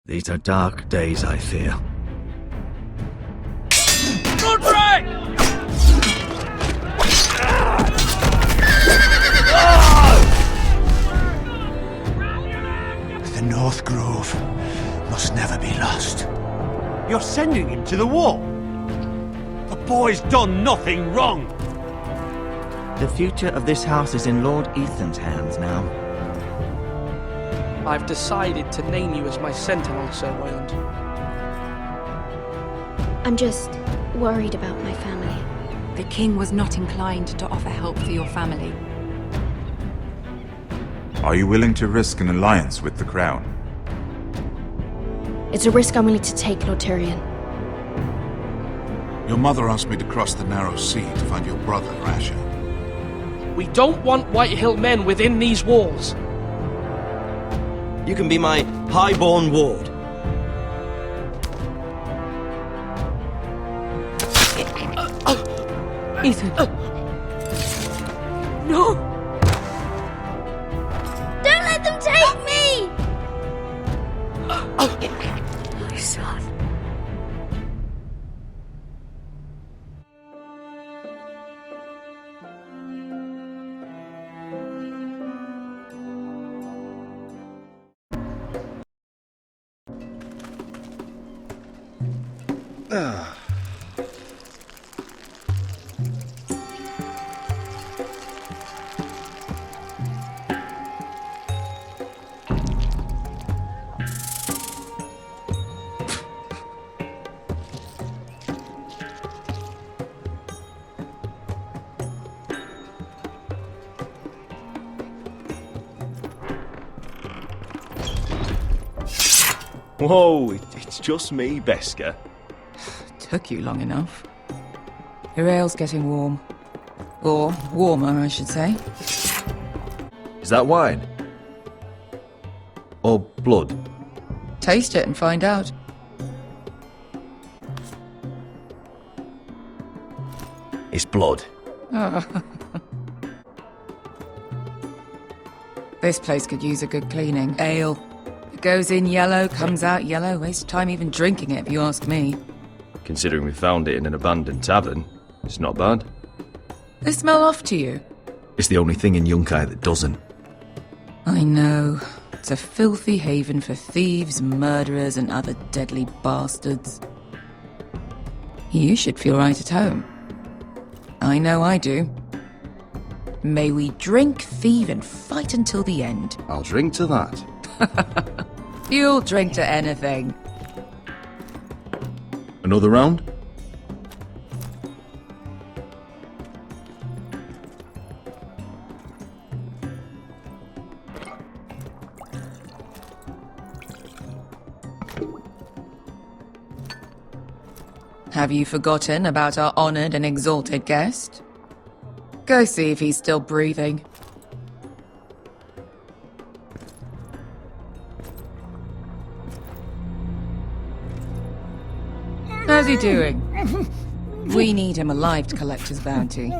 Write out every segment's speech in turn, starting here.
These are dark days, I fear. Roderick! The North Grove must never be lost. You're sending him to the war? The boy's done nothing wrong! The future of this house is in Lord Ethan's hands now. I've decided to name you as my sentinel, Sir Royland. I'm just worried about my family. The king was not inclined to offer help for your family. Are you willing to risk an alliance with the crown? It's a risk I'm willing to take, Lord Tyrion. Your mother asked me to cross the narrow sea to find your brother, Rasher. We don't want Whitehill men within these walls. You can be my highborn ward. Ethan. No! Don't let them take me! My son. Whoa, it's just me, Beska. Took you long enough. Your ale's getting warm. Or warmer, I should say. Is that wine? Or blood? Taste it and find out. It's blood. This place could use a good cleaning. Ale. It goes in yellow, comes out yellow. Waste time even drinking it, if you ask me. Considering we found it in an abandoned tavern, it's not bad. They smell off to you? It's the only thing in Yunkai that doesn't. I know. It's a filthy haven for thieves, murderers, and other deadly bastards. You should feel right at home. I know I do. May we drink, thieve, and fight until the end. I'll drink to that. You'll drink to anything. Another round? Have you forgotten about our honored and exalted guest? Go see if he's still breathing. How's he doing? We need him alive to collect his bounty.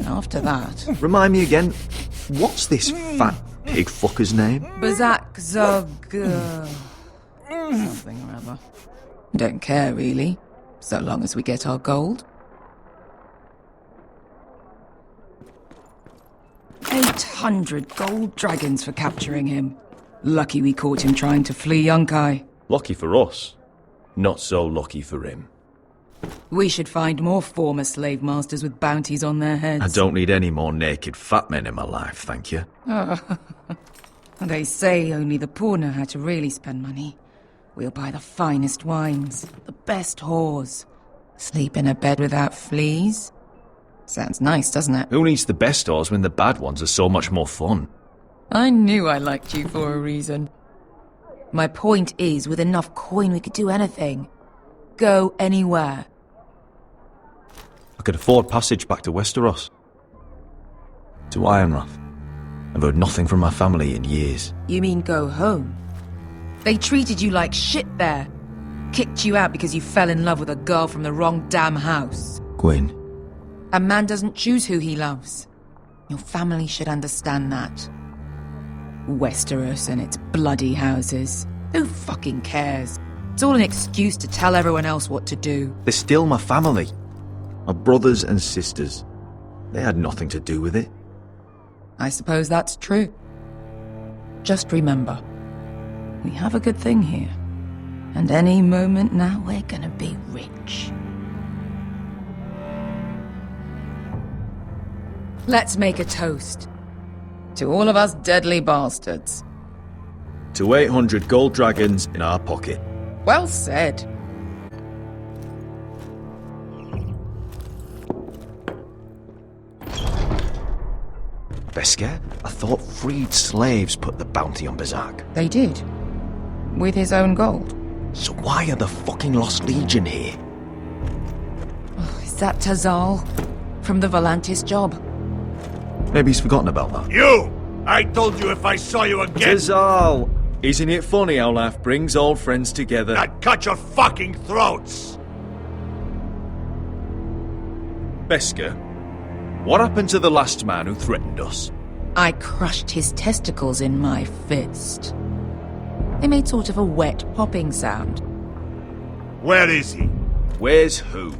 After that... Remind me again, what's this fat pig fucker's name? Bazak Zog... something or other. Don't care, really. So long as we get our gold. 800 gold dragons for capturing him. Lucky we caught him trying to flee Yunkai. Lucky for us. Not so lucky for him. We should find more former slave masters with bounties on their heads. I don't need any more naked fat men in my life, thank you. They say only the poor know how to really spend money. We'll buy the finest wines, the best whores. Sleep in a bed without fleas. Sounds nice, doesn't it? Who needs the best whores when the bad ones are so much more fun? I knew I liked you for a reason. My point is, with enough coin we could do anything. Go anywhere. I could afford passage back to Westeros. To Ironrath. I've heard nothing from my family in years. You mean go home? They treated you like shit there. Kicked you out because you fell in love with a girl from the wrong damn house. Gwyn. A man doesn't choose who he loves. Your family should understand that. Westeros and its bloody houses. Who fucking cares? It's all an excuse to tell everyone else what to do. They're still my family. My brothers and sisters. They had nothing to do with it. I suppose that's true. Just remember, we have a good thing here. And any moment now, we're gonna be rich. Let's make a toast. To all of us deadly bastards. To 800 gold dragons in our pocket. Well said. Beskar? I thought freed slaves put the bounty on Berserk. They did. With his own gold. So why are the fucking Lost Legion here? Is that Tazal? From the Volantis job? Maybe he's forgotten about that. You! I told you if I saw you again... Tazal! Isn't it funny how life brings old friends together? I'd cut your fucking throats! Beskar, what happened to the last man who threatened us? I crushed his testicles in my fist. They made sort of a wet popping sound. Where is he? Where's who?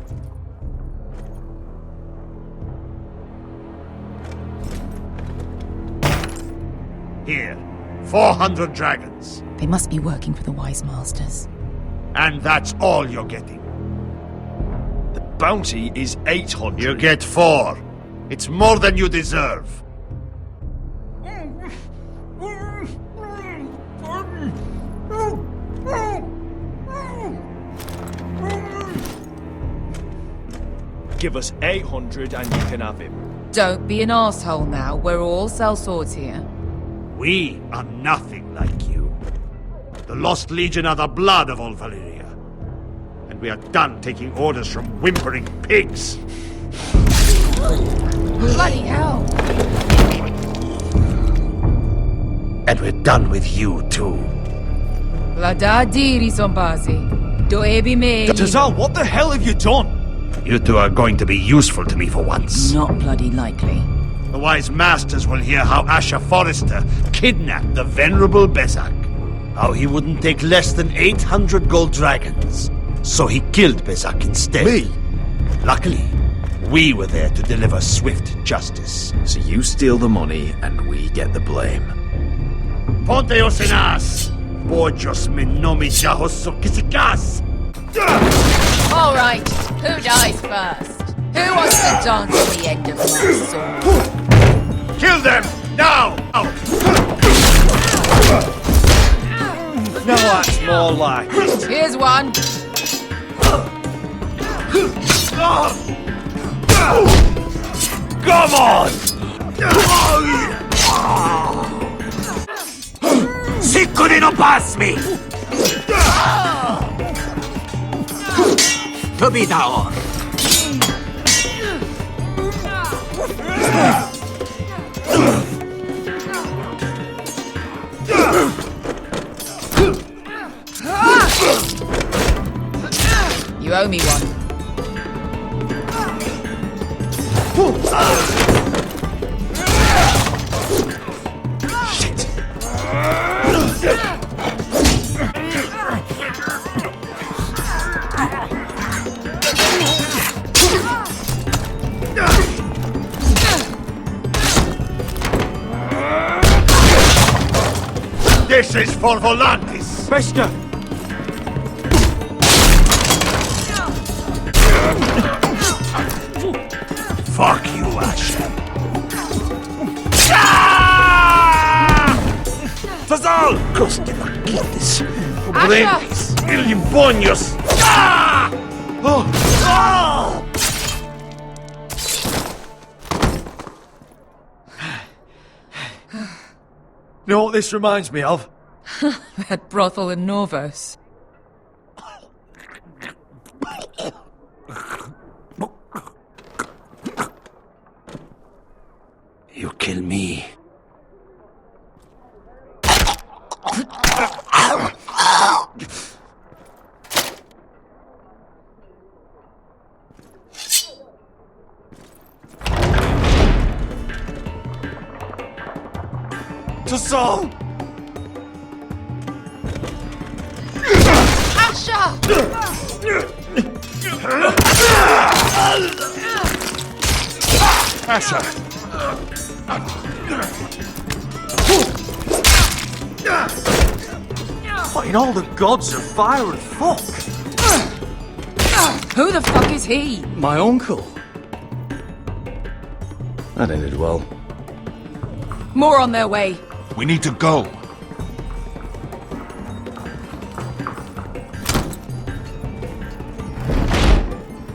Here. 400 dragons. They must be working for the Wise Masters. And that's all you're getting. The bounty is 800. You get 4. It's more than you deserve. Give us 800 and you can have him. Don't be an arsehole now. We're all sellswords here. We are nothing like you. The Lost Legion are the blood of all Valyria. And we are done taking orders from whimpering pigs. Bloody hell! And we're done with you, too. Vlada diri sombazi. Do ebi me. Tazal, what the hell have you done? You two are going to be useful to me for once. Not bloody likely. The Wise Masters will hear how Asher Forrester kidnapped the venerable Besak. How he wouldn't take less than 800 gold dragons. So he killed Besak instead. Me? Luckily, we were there to deliver swift justice. So you steal the money and we get the blame. Ponteos en as! Bojos menomi jahoso kisikas! All right, who dies first? Who wants to dance on the end of my sword? Kill them! Now! No, that's more like it. Here's one. Come on! Siccone non pasmi! Tobidaor! You owe me one. Shit. This is for Volantis! Beskar! Fuck you, Asher. Tazal! Coste vaquites! Obrenes! Ilimbonios! You know what this reminds me of? That brothel in Norvos. You kill me. Tazal! Asher! Asher! What in all the gods of fire and fuck? Who the fuck is he? My uncle. That ended well. More on their way. We need to go.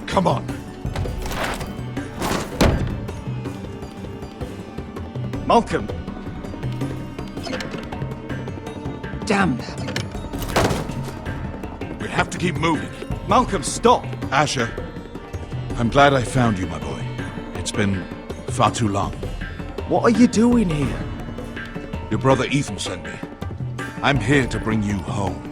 Come on. Malcolm. Damn. We have to keep moving. Malcolm, stop. Asher, I'm glad I found you, my boy. It's been far too long. What are you doing here? Your brother Ethan sent me. I'm here to bring you home.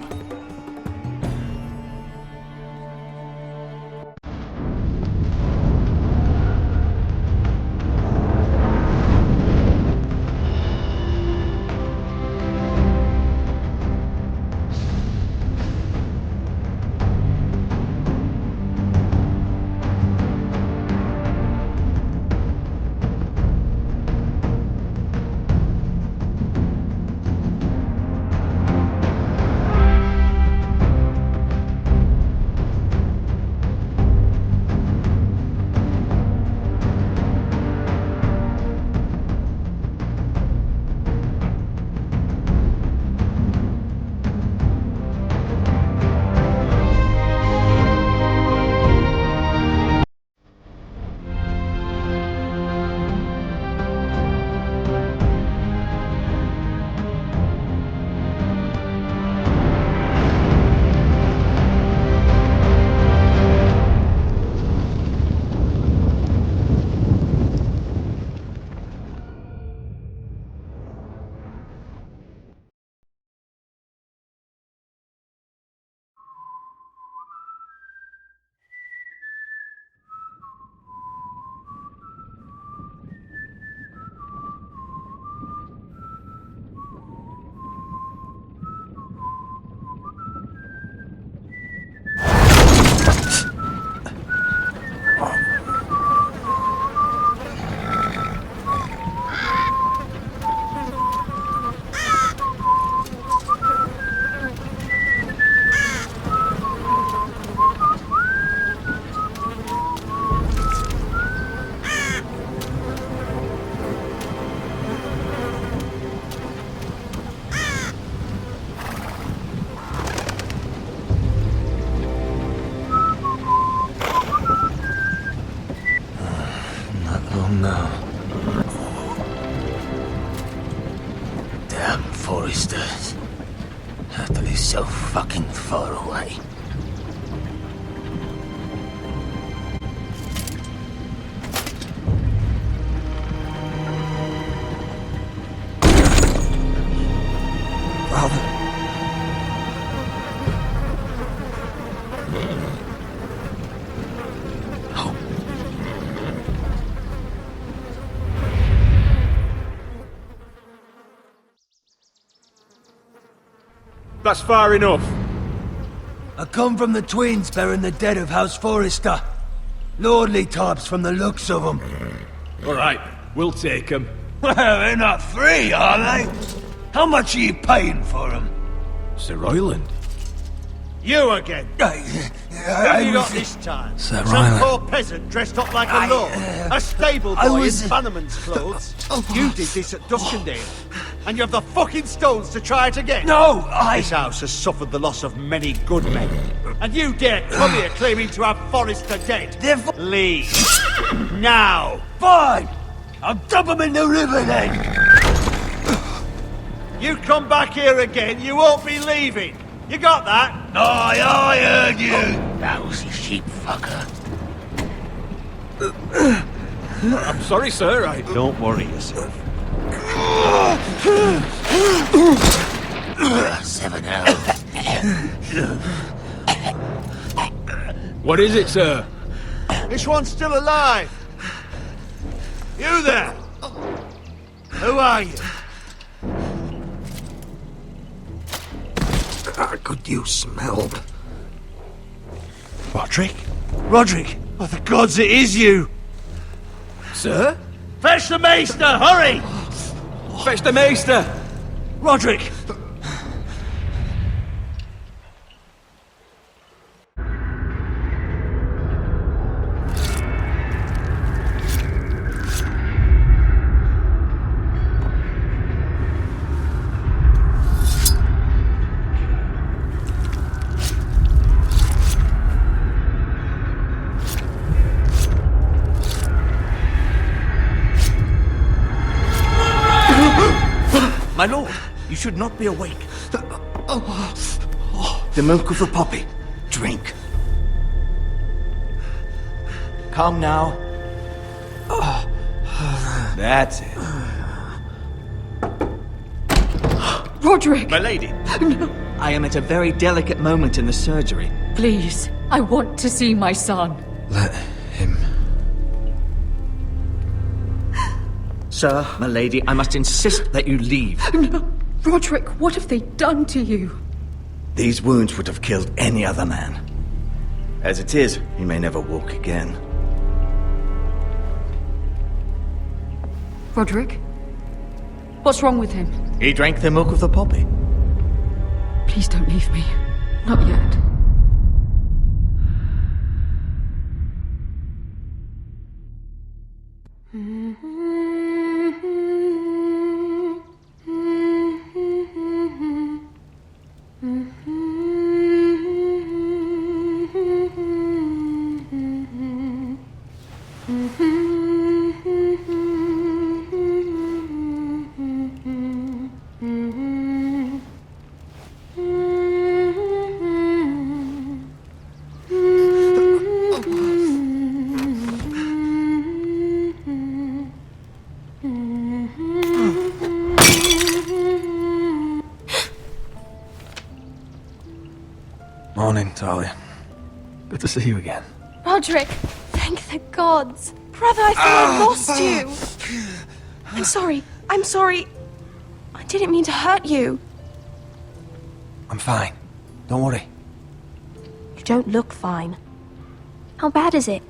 Damn Forresters. That is so fucking far away. Father. That's far enough. I come from the twins bearing the dead of House Forrester. Lordly types from the looks of them. All right, we'll take them. Well, they're not free, are they? How much are you paying for them? Sir Royland. You again. Who have you got this time? Sir Some Ryland. poor peasant dressed up like a lord. A stable boy in Bannerman's clothes. You did this at Duskendale. And you have the fucking stones to try it again? No, This house has suffered the loss of many good men. And you dare come here claiming to have Forrester dead? Leave. Now. Fine! I'll dump them in the river then! You come back here again, you won't be leaving. You got that? Aye, I heard you! Lousy sheep fucker. I'm sorry, sir. Don't worry yourself. 7 out. What is it, sir? This one's still alive. You there? Who are you? Could you smell Roderick? Roderick! Oh, the gods, it is you! Sir? Fetch the maester, hurry! Fetch the maester! Roderick! My lord, you should not be awake. The milk of the poppy. Drink. Calm now. That's it. Roderick! My lady. No. I am at a very delicate moment in the surgery. Please, I want to see my son. Let him. Sir, my lady, I must insist that you leave. No. Roderick, what have they done to you? These wounds would have killed any other man. As it is, he may never walk again. Roderick? What's wrong with him? He drank the milk of the poppy. Please don't leave me. Not yet. Morning, Talia. Good to see you again. Roderick, thank the gods. Brother, I thought I lost you. I'm sorry. I didn't mean to hurt you. I'm fine. Don't worry. You don't look fine. How bad is it?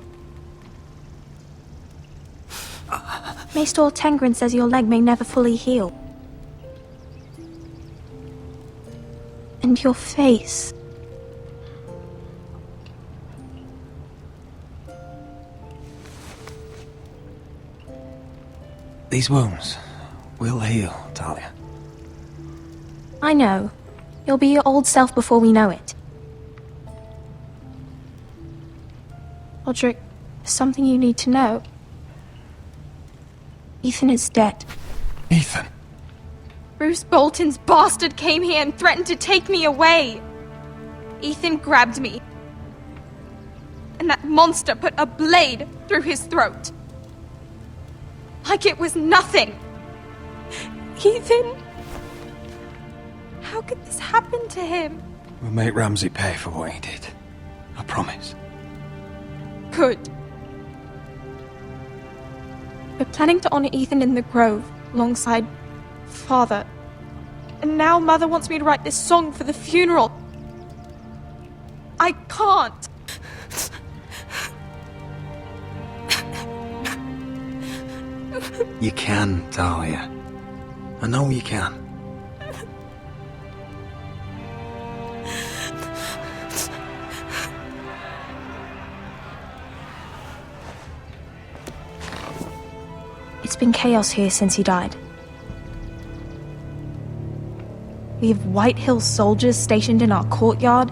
Maester Tengrin says your leg may never fully heal. And your face. These wounds will heal, Talia. I know. You'll be your old self before we know it. Roderick, there's something you need to know. Ethan is dead. Ethan? Bruce Bolton's bastard came here and threatened to take me away. Ethan grabbed me. And that monster put a blade through his throat. Like it was nothing. Ethan? How could this happen to him? We'll make Ramsay pay for what he did. I promise. Good. We're planning to honor Ethan in the Grove, alongside Father. And now Mother wants me to write this song for the funeral. I can't. You can, Talia. I know you can. It's been chaos here since he died. We have Whitehill soldiers stationed in our courtyard.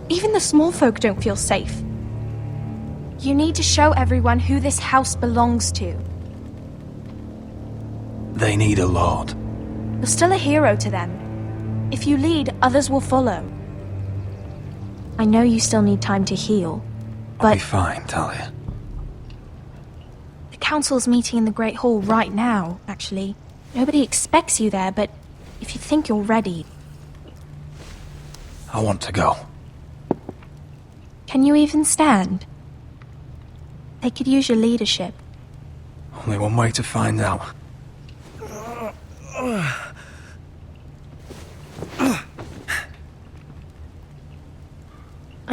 Even the small folk don't feel safe. You need to show everyone who this house belongs to. They need a lord. You're still a hero to them. If you lead, others will follow. I know you still need time to heal, but... I'll be fine, Talia. The council's meeting in the Great Hall right now, actually. Nobody expects you there, but if you think you're ready... I want to go. Can you even stand? They could use your leadership. Only one way to find out.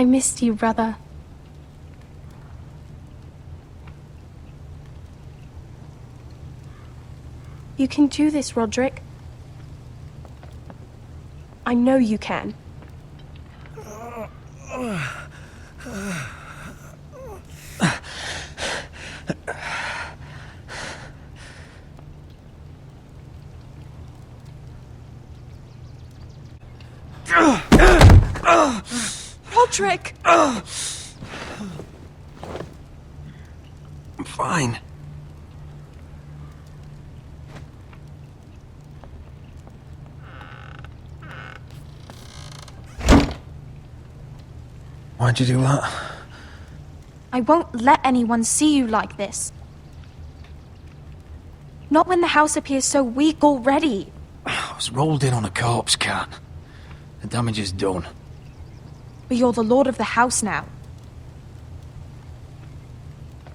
I missed you, brother. You can do this, Roderick. I know you can. Roderick! I'm fine. Why'd you do that? I won't let anyone see you like this. Not when the house appears so weak already. I was rolled in on a corpse cart. The damage is done. But you're the lord of the house now.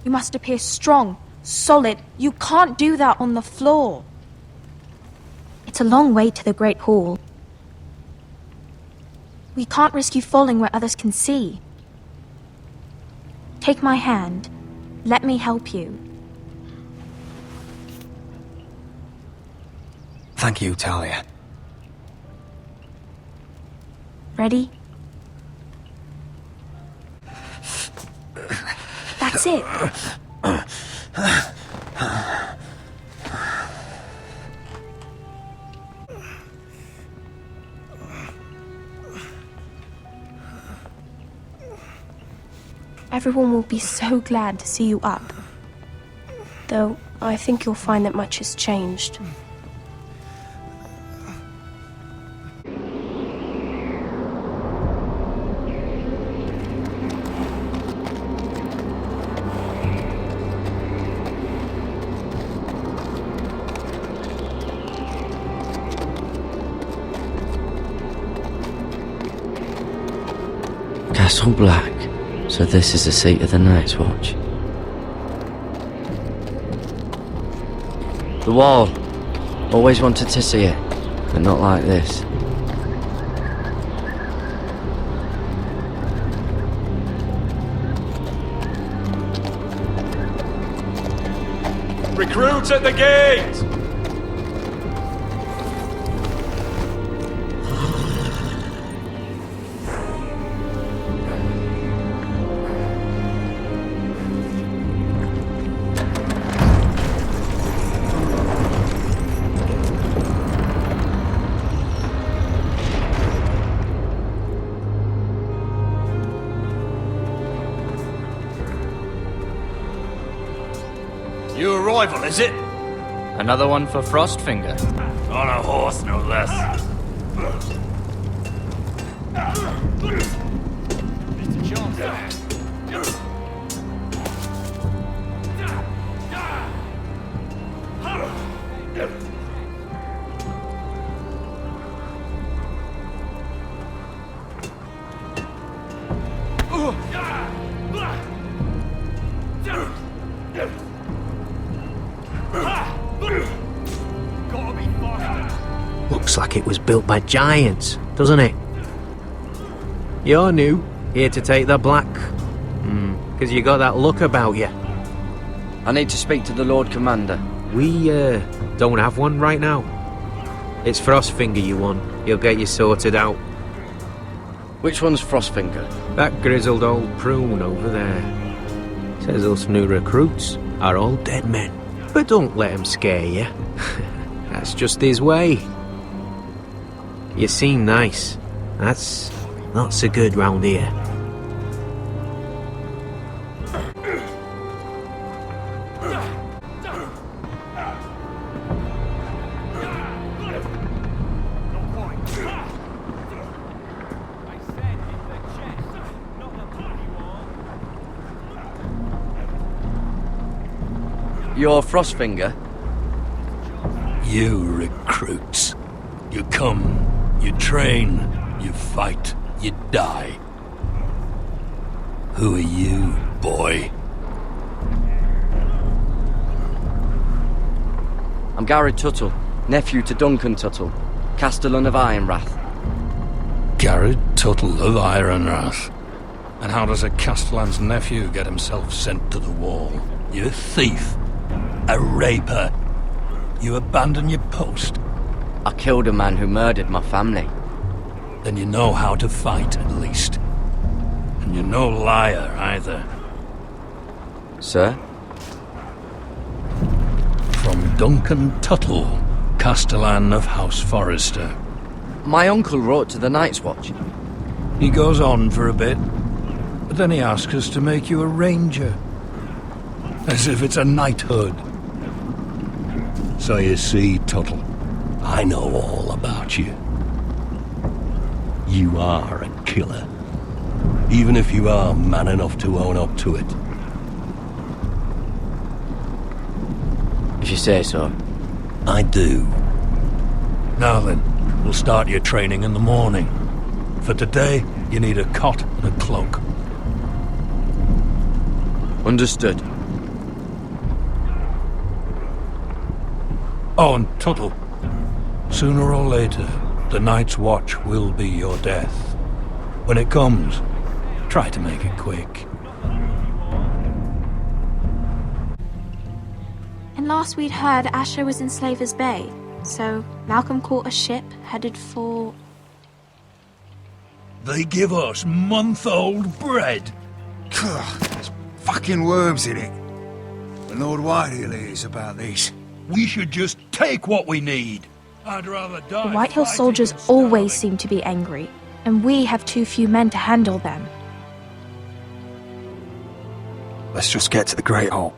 You must appear strong, solid. You can't do that on the floor. It's a long way to the Great Hall. We can't risk you falling where others can see. Take my hand. Let me help you. Thank you, Talia. Ready? That's it. Everyone will be so glad to see you up. Though, I think you'll find that much has changed. Castle Black. So this is the seat of the Night's Watch. The wall. Always wanted to see it, but not like this. Recruits at the gate! New arrival, is it? Another one for Frostfinger. On a horse, no less. Looks like it was built by giants, doesn't it? You're new, here to take the black. Because you got that look about you. I need to speak to the Lord Commander. We, don't have one right now. It's Frostfinger you want. He'll get you sorted out. Which one's Frostfinger? That grizzled old prune over there. Says us new recruits are all dead men. But don't let him scare you. That's just his way. You seem nice. That's not so good round here. You're Frostfinger? You recruits. You come, you train, you fight, you die. Who are you, boy? I'm Gared Tuttle, nephew to Duncan Tuttle, Castellan of Ironrath. Gared Tuttle of Ironrath. And how does a Castellan's nephew get himself sent to the wall? You thief. A raper. You abandon your post. I killed a man who murdered my family. Then you know how to fight, at least. And you're no liar, either. Sir? From Duncan Tuttle, Castellan of House Forrester. My uncle wrote to the Night's Watch. He goes on for a bit, but then he asks us to make you a ranger. As if it's a knighthood. So you see, Tuttle, I know all about you. You are a killer. Even if you are man enough to own up to it. If you say so. I do. Now then, we'll start your training in the morning. For today, you need a cot and a cloak. Understood. Oh, and Tuttle, sooner or later, the Night's Watch will be your death. When it comes, try to make it quick. And last we'd heard Asher was in Slaver's Bay, so Malcolm caught a ship headed for... They give us month-old bread. There's fucking worms in it. And Lord Whitehill hears about these. We should just take what we need. I'd rather die. The Whitehill soldiers always seem to be angry, and we have too few men to handle them. Let's just get to the Great Hall.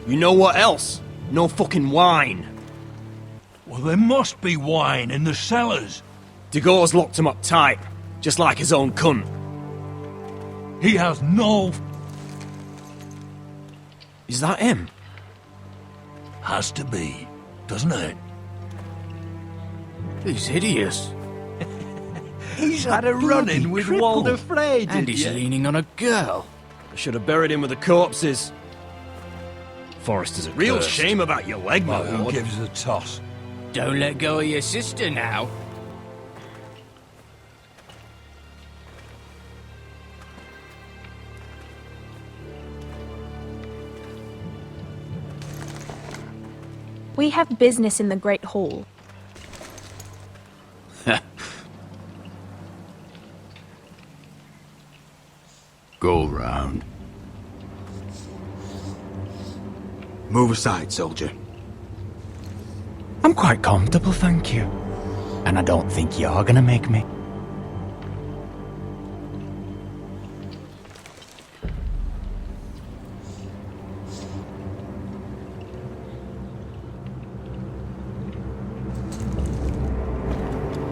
You know what else? No fucking wine. Well, there must be wine in the cellars. Degor's locked him up tight, just like his own cunt. He has no... Is that him? Has to be, doesn't it? He's hideous. He's had a run-in with Walder Frey, and he's leaning on a girl. I should have buried him with the corpses. Forresters are Real cursed. shame about your leg, my Who lord. gives a toss? Don't let go of your sister now. We have business in the Great Hall. Go round. Move aside, soldier. I'm quite comfortable, thank you. And I don't think you're gonna make me.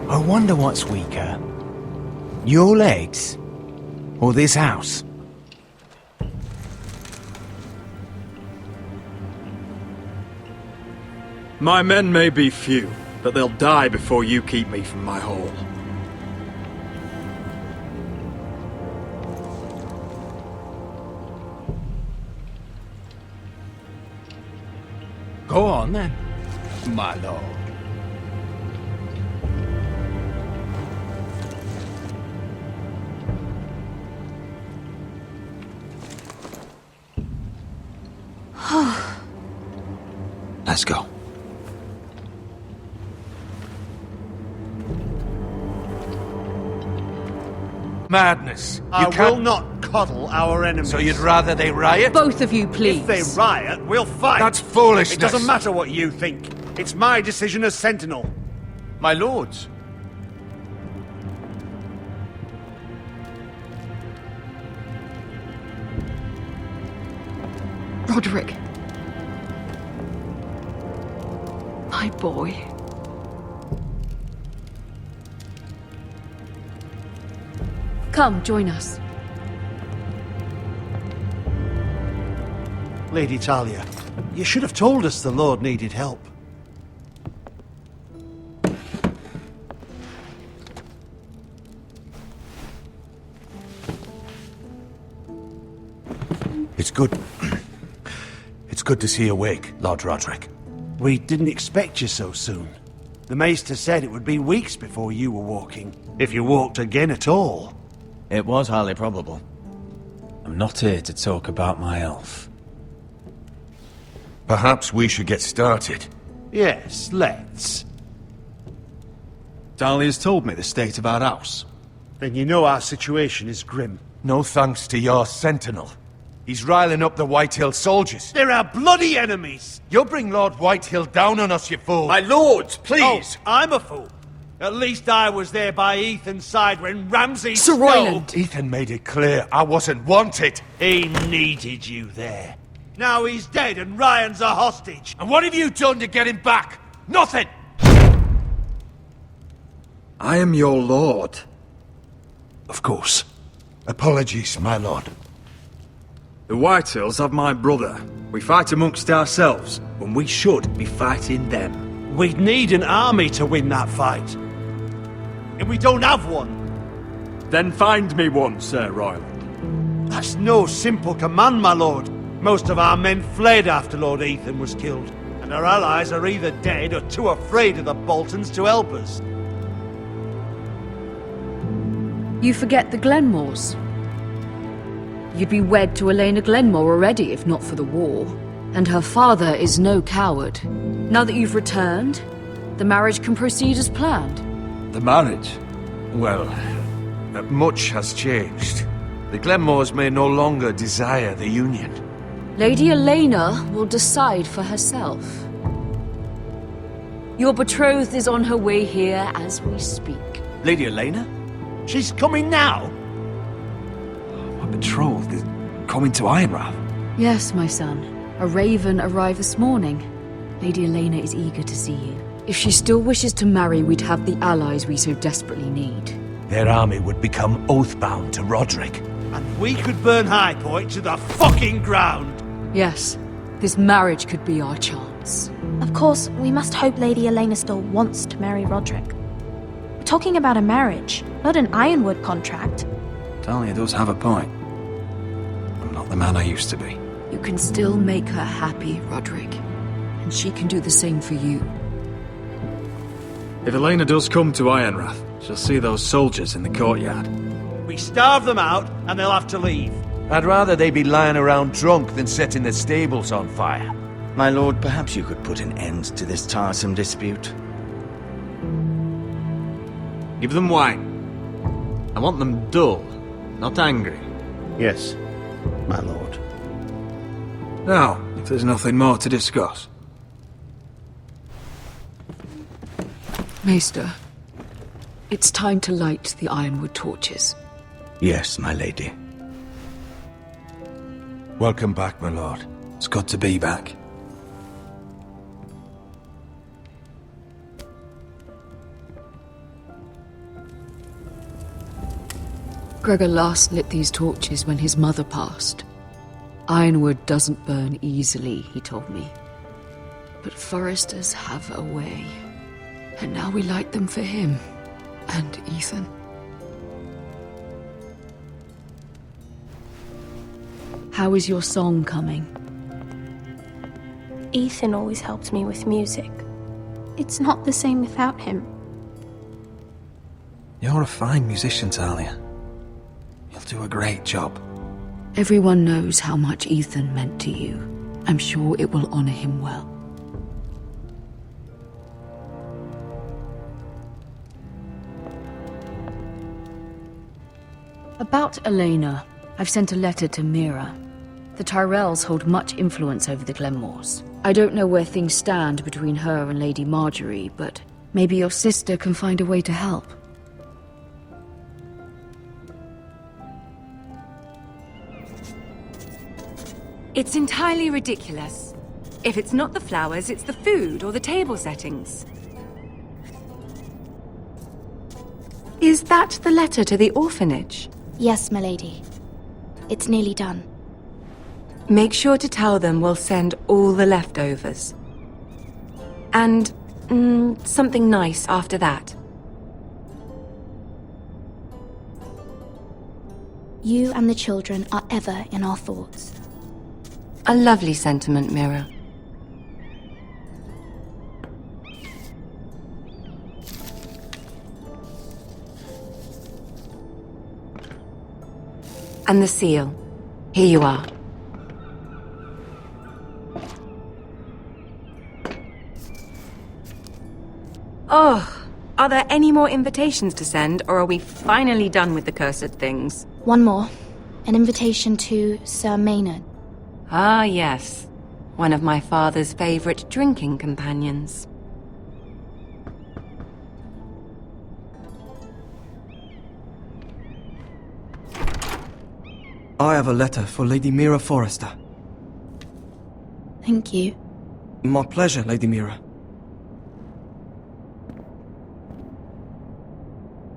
I wonder what's weaker. Your legs? Or this house? My men may be few, but they'll die before you keep me from my hall. Go on then, my lord. Let's go. Madness. I will not coddle our enemies. So you'd rather they riot? Both of you, please. If they riot, we'll fight. That's foolishness. It doesn't matter what you think. It's my decision as Sentinel. My lords. Roderick. My boy. Come, join us. Lady Talia, you should have told us the Lord needed help. It's good. It's good to see you awake, Lord Roderick. We didn't expect you so soon. The Maester said it would be weeks before you were walking, if you walked again at all. It was highly probable. I'm not here to talk about my elf. Perhaps we should get started. Yes, let's. Dahlia's told me the state of our house. Then you know our situation is grim. No thanks to your sentinel. He's riling up the Whitehill soldiers. They're our bloody enemies! You'll bring Lord Whitehill down on us, you fool! My lords, please! Oh, I'm a fool. At least I was there by Ethan's side when Ramsay Sir Royland! Ethan made it clear I wasn't wanted. He needed you there. Now he's dead and Ryan's a hostage. And what have you done to get him back? Nothing! I am your lord. Of course. Apologies, my lord. The Whitehills have my brother. We fight amongst ourselves, when we should be fighting them. We'd need an army to win that fight. And we don't have one. Then find me one, Sir Royland. That's no simple command, my lord. Most of our men fled after Lord Ethan was killed, and our allies are either dead or too afraid of the Boltons to help us. You forget the Glenmores. You'd be wed to Elena Glenmore already if not for the war. And her father is no coward. Now that you've returned, the marriage can proceed as planned. The marriage? Well, much has changed. The Glenmores may no longer desire the union. Lady Elena will decide for herself. Your betrothed is on her way here as we speak. Lady Elena? She's coming now? My betrothed is coming to Ironrath. Yes, my son. A raven arrived this morning. Lady Elena is eager to see you. If she still wishes to marry, we'd have the allies we so desperately need. Their army would become oath-bound to Roderick. And we could burn High Point to the fucking ground! Yes, this marriage could be our chance. Of course, we must hope Lady Elena still wants to marry Roderick. We're talking about a marriage, not an Ironwood contract. Dahlia does have a point. I'm not the man I used to be. You can still make her happy, Roderick. And she can do the same for you. If Elena does come to Ironrath, she'll see those soldiers in the courtyard. We starve them out, and they'll have to leave. I'd rather they be lying around drunk than setting the stables on fire. My lord, perhaps you could put an end to this tiresome dispute. Give them wine. I want them dull, not angry. Yes, my lord. Now, if there's nothing more to discuss. Maester, it's time to light the Ironwood torches. Yes, my lady. Welcome back, my lord. It's good to be back. Gregor last lit these torches when his mother passed. Ironwood doesn't burn easily, he told me. But Forresters have a way. And now we light them for him. And Ethan. How is your song coming? Ethan always helps me with music. It's not the same without him. You're a fine musician, Talia. You'll do a great job. Everyone knows how much Ethan meant to you. I'm sure it will honor him well. About Elena, I've sent a letter to Mira. The Tyrells hold much influence over the Glenmores. I don't know where things stand between her and Lady Margaery, but maybe your sister can find a way to help. It's entirely ridiculous. If it's not the flowers, it's the food or the table settings. Is that the letter to the orphanage? Yes, my lady. It's nearly done. Make sure to tell them we'll send all the leftovers. And, something nice after that. You and the children are ever in our thoughts. A lovely sentiment, Mira. And the seal. Here you are. Oh, are there any more invitations to send, or are we finally done with the cursed things? One more. An invitation to Sir Maynard. Ah, yes. One of my father's favorite drinking companions. I have a letter for Lady Mira Forrester. Thank you. My pleasure, Lady Mira.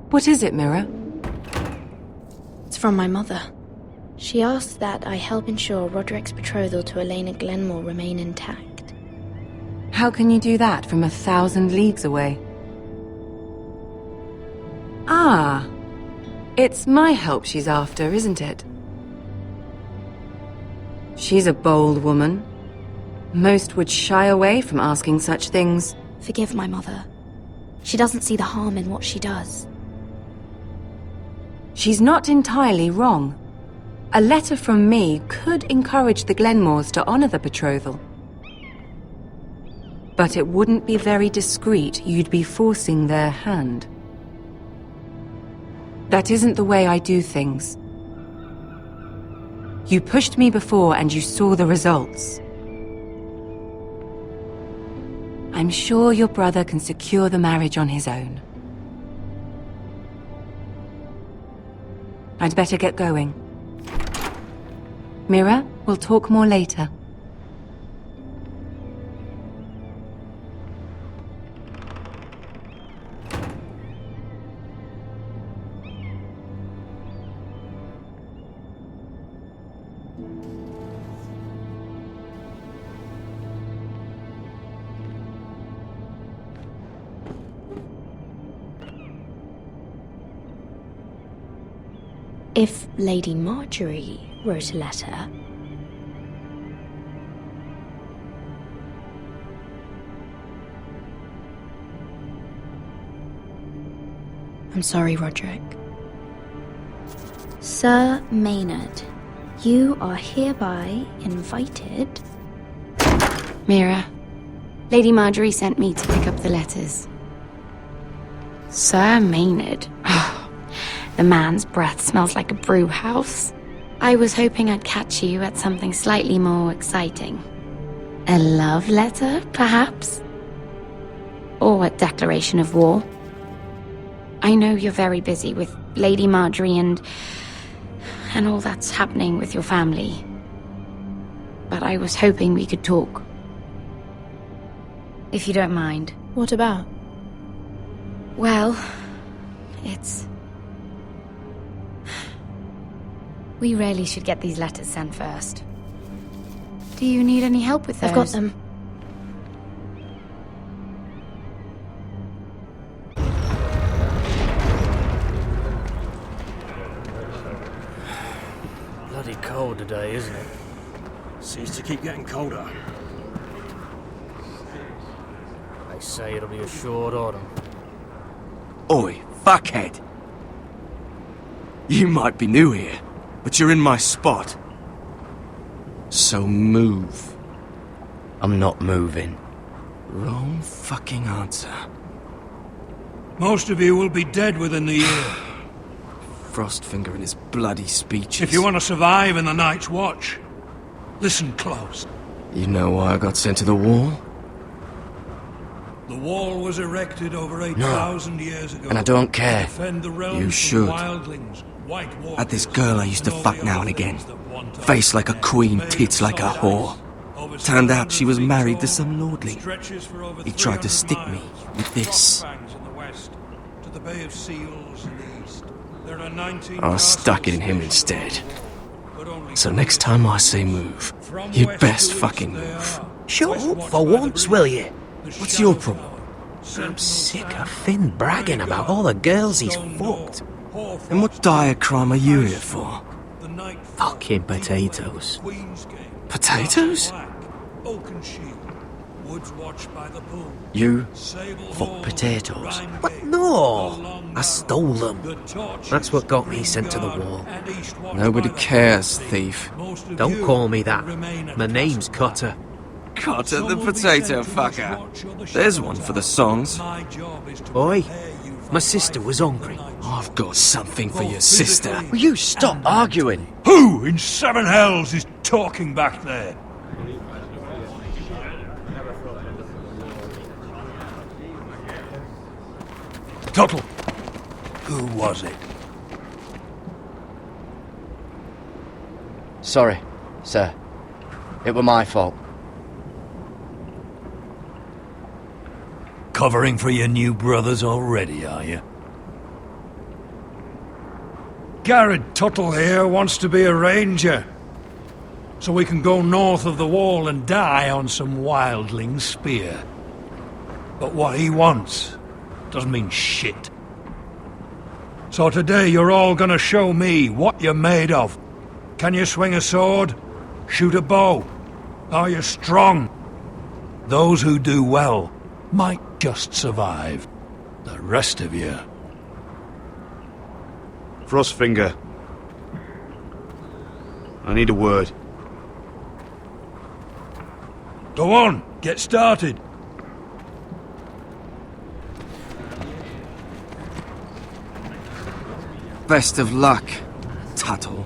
What is it, Mira? It's from my mother. She asked that I help ensure Roderick's betrothal to Elena Glenmore remain intact. How can you do that from 1,000 leagues away? Ah, it's my help she's after, isn't it? She's a bold woman. Most would shy away from asking such things. Forgive my mother. She doesn't see the harm in what she does. She's not entirely wrong. A letter from me could encourage the Glenmores to honor the betrothal. But it wouldn't be very discreet. You'd be forcing their hand. That isn't the way I do things. You pushed me before and you saw the results. I'm sure your brother can secure the marriage on his own. I'd better get going. Mira, we'll talk more later. If Lady Margaery wrote a letter... I'm sorry, Roderick. Sir Maynard, you are hereby invited... Mira, Lady Margaery sent me to pick up the letters. Sir Maynard? The man's breath smells like a brew house. I was hoping I'd catch you at something slightly more exciting. A love letter, perhaps? Or a declaration of war? I know you're very busy with Lady Margaery and all that's happening with your family. But I was hoping we could talk. If you don't mind. What about? Well, it's... We really should get these letters sent first. Do you need any help with those? I've got them. Bloody cold today, isn't it? Seems to keep getting colder. They say it'll be a short autumn. Oi, fuckhead! You might be new here, but you're in my spot. So move. I'm not moving. Wrong fucking answer. Most of you will be dead within the year. Frostfinger and his bloody speeches. If you want to survive in the Night's Watch, listen close. You know why I got sent to the wall? The wall was erected over 8,000 years ago. And I don't care. To defend the realms You should. from wildlings, white walkers, Had this girl I used to fuck now and again. Face like a queen, tits like a whore. Turned out she was married to some lordling. He tried to stick me with this. I stuck it in him instead. So next time I say move, you'd best fucking move. Shut up for once, will you? What's your problem? I'm sick of Finn bragging about all the girls he's fucked. And what dire crime are you here for? Fucking potatoes. Potatoes? You Fuck potatoes? What? No! I stole them. That's what got me sent to the wall. Nobody cares, thief. Don't call me that. My name's Cutter. Cutter the potato fucker. There's one for the songs. Boy, my sister was hungry. I've got something for your sister. Will you stop arguing? Who in seven hells is talking back there? Tuttle. Who was it? Sorry, sir. It were my fault. Covering for your new brothers already, are you? Gared Tuttle here wants to be a ranger. So we can go north of the wall and die on some wildling's spear. But what he wants doesn't mean shit. So today you're all gonna show me what you're made of. Can you swing a sword? Shoot a bow? Are you strong? Those who do well might just survive. The rest of you... Frostfinger. I need a word. Go on, get started. Best of luck, Tuttle.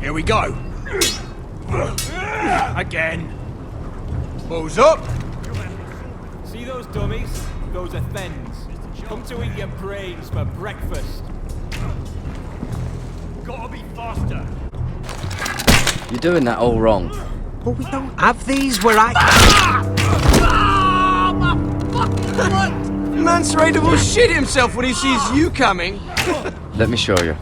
Here we go. Again. Bows up. See those dummies? Those are thens. Come to eat your brains for breakfast. Gotta be faster. You're doing that all wrong. But we don't have these where I... Man's ready to shit himself when he sees you coming. Let me show you.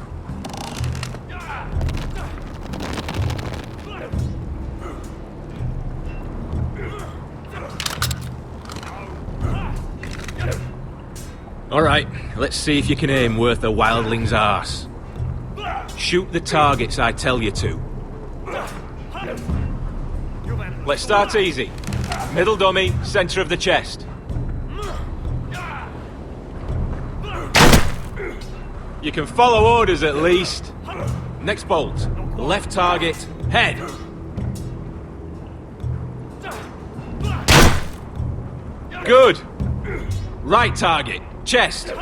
Alright, let's see if you can aim worth a wildling's arse. Shoot the targets I tell you to. Let's start easy. Middle dummy, centre of the chest. You can follow orders at least. Next bolt. Left target, head. Good. Right target, chest.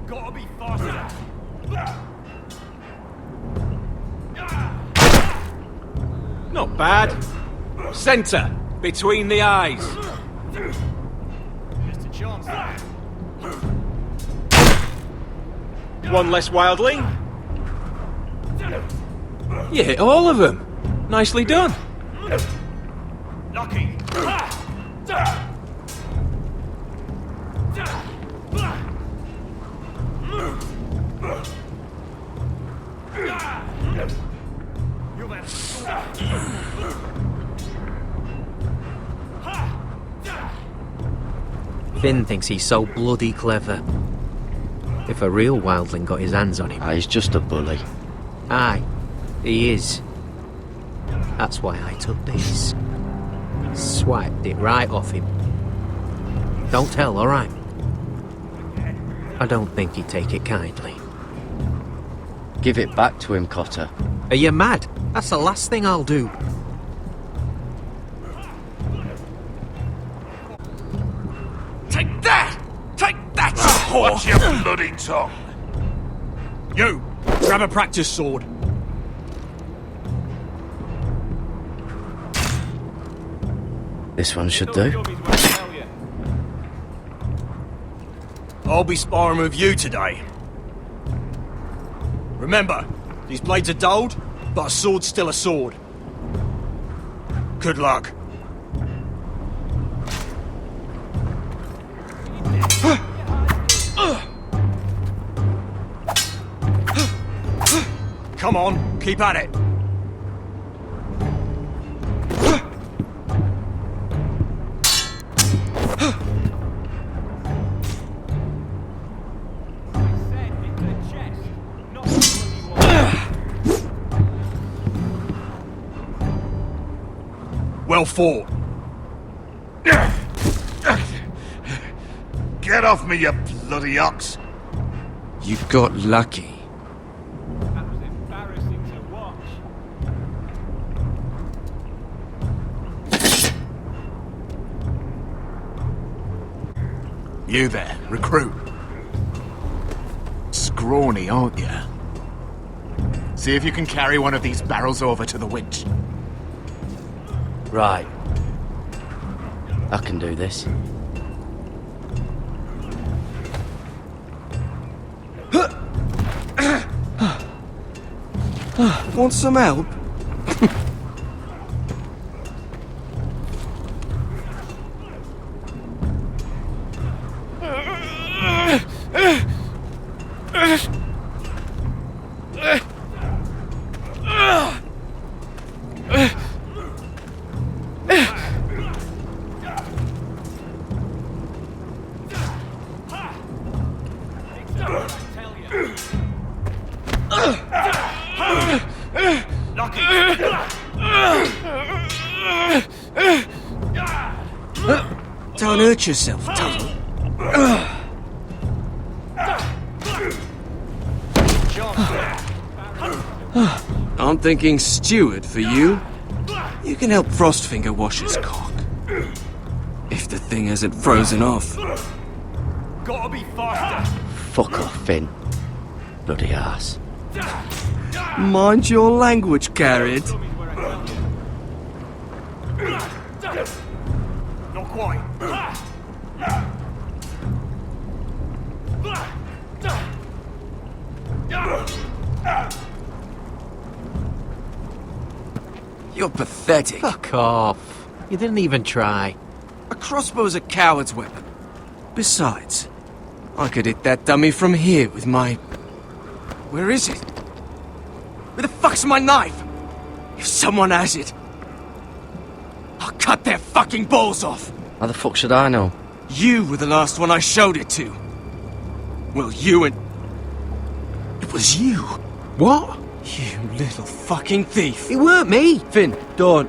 Gotta be faster. Not bad. Centre, between the eyes. Just a chance there. One less wildling. You hit all of them. Nicely done. Lucky. Finn thinks he's so bloody clever. If a real wildling got his hands on him... He's just a bully. Aye, he is. That's why I took this. Swiped it right off him. Don't tell, alright? I don't think he'd take it kindly. Give it back to him, Cotter. Are you mad? That's the last thing I'll do. Take that! Take that, you whore! Watch your bloody tongue! You! Grab a practice sword. This one should do. I'll be sparring with you today. Remember, these blades are dulled, but a sword's still a sword. Good luck. Come on, keep at it. Well fought. Get off me, you bloody ox! You got lucky. That was embarrassing to watch. You there, recruit. Scrawny, aren't you? See if you can carry one of these barrels over to the winch. Right. I can do this. Want some help? Don't hurt yourself, Tuttle. I'm thinking steward for you. You can help Frostfinger wash his cock. If the thing hasn't frozen off. Gotta be faster. Fuck off, Finn. Bloody ass. Mind your language, Gared. Not quite. You're pathetic. Fuck off. You didn't even try. A crossbow's a coward's weapon. Besides, I could hit that dummy from here with my... Where is it? Where the fuck's my knife? If someone has it, I'll cut their fucking balls off. How the fuck should I know? You were the last one I showed it to. Well, you and... It was you. What? You little fucking thief. It weren't me. Finn, don't.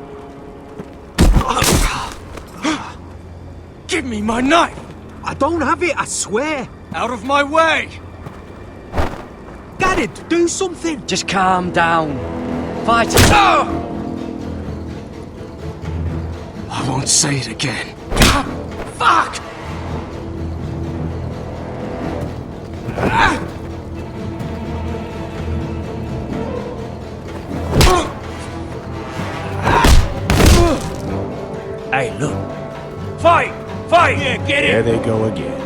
Give me my knife. I don't have it, I swear. Out of my way. Gared, do something. Just calm down. Fight it. I won't say it again. Fuck! Hey, look. Fight! Fight! Yeah, get it! There they go again.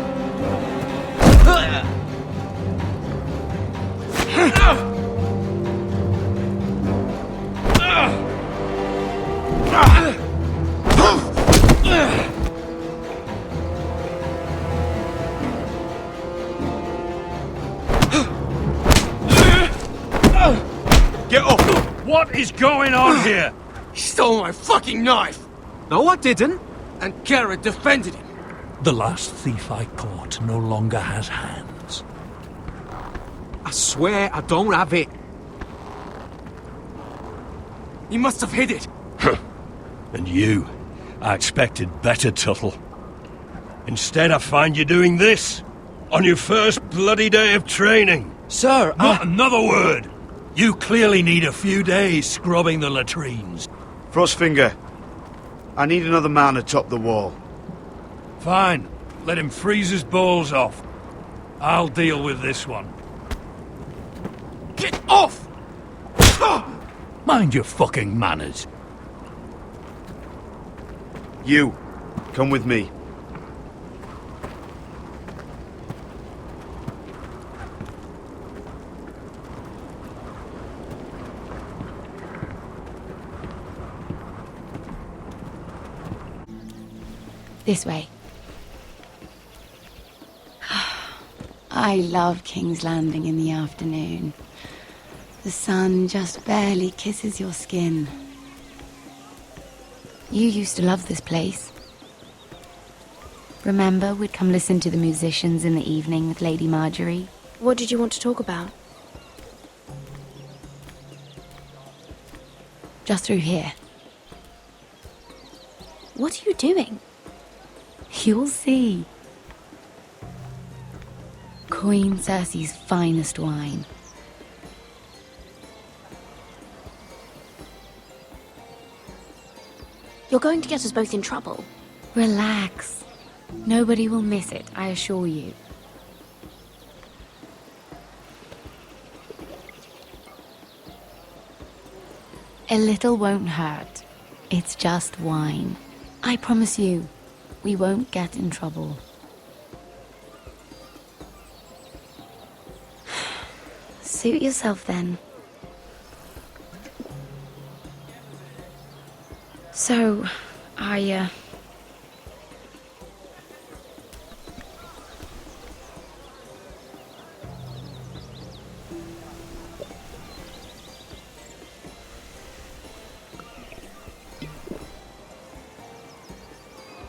Get off! What is going on here? He stole my fucking knife! No, I didn't. And Gared defended him. The last thief I caught no longer has hands. I swear I don't have it. You must have hid it. And you, I expected better, Tuttle. Instead, I find you doing this on your first bloody day of training. Sir, Not another word. You clearly need a few days scrubbing the latrines. Frostfinger, I need another man atop the wall. Fine. Let him freeze his balls off. I'll deal with this one. Get off! Mind your fucking manners. You, come with me. This way. I love King's Landing in the afternoon. The sun just barely kisses your skin. You used to love this place. Remember, we'd come listen to the musicians in the evening with Lady Margaery? What did you want to talk about? Just through here. What are you doing? You'll see. Queen Cersei's finest wine. You're going to get us both in trouble. Relax. Nobody will miss it, I assure you. A little won't hurt. It's just wine. I promise you, we won't get in trouble. Suit yourself then. So,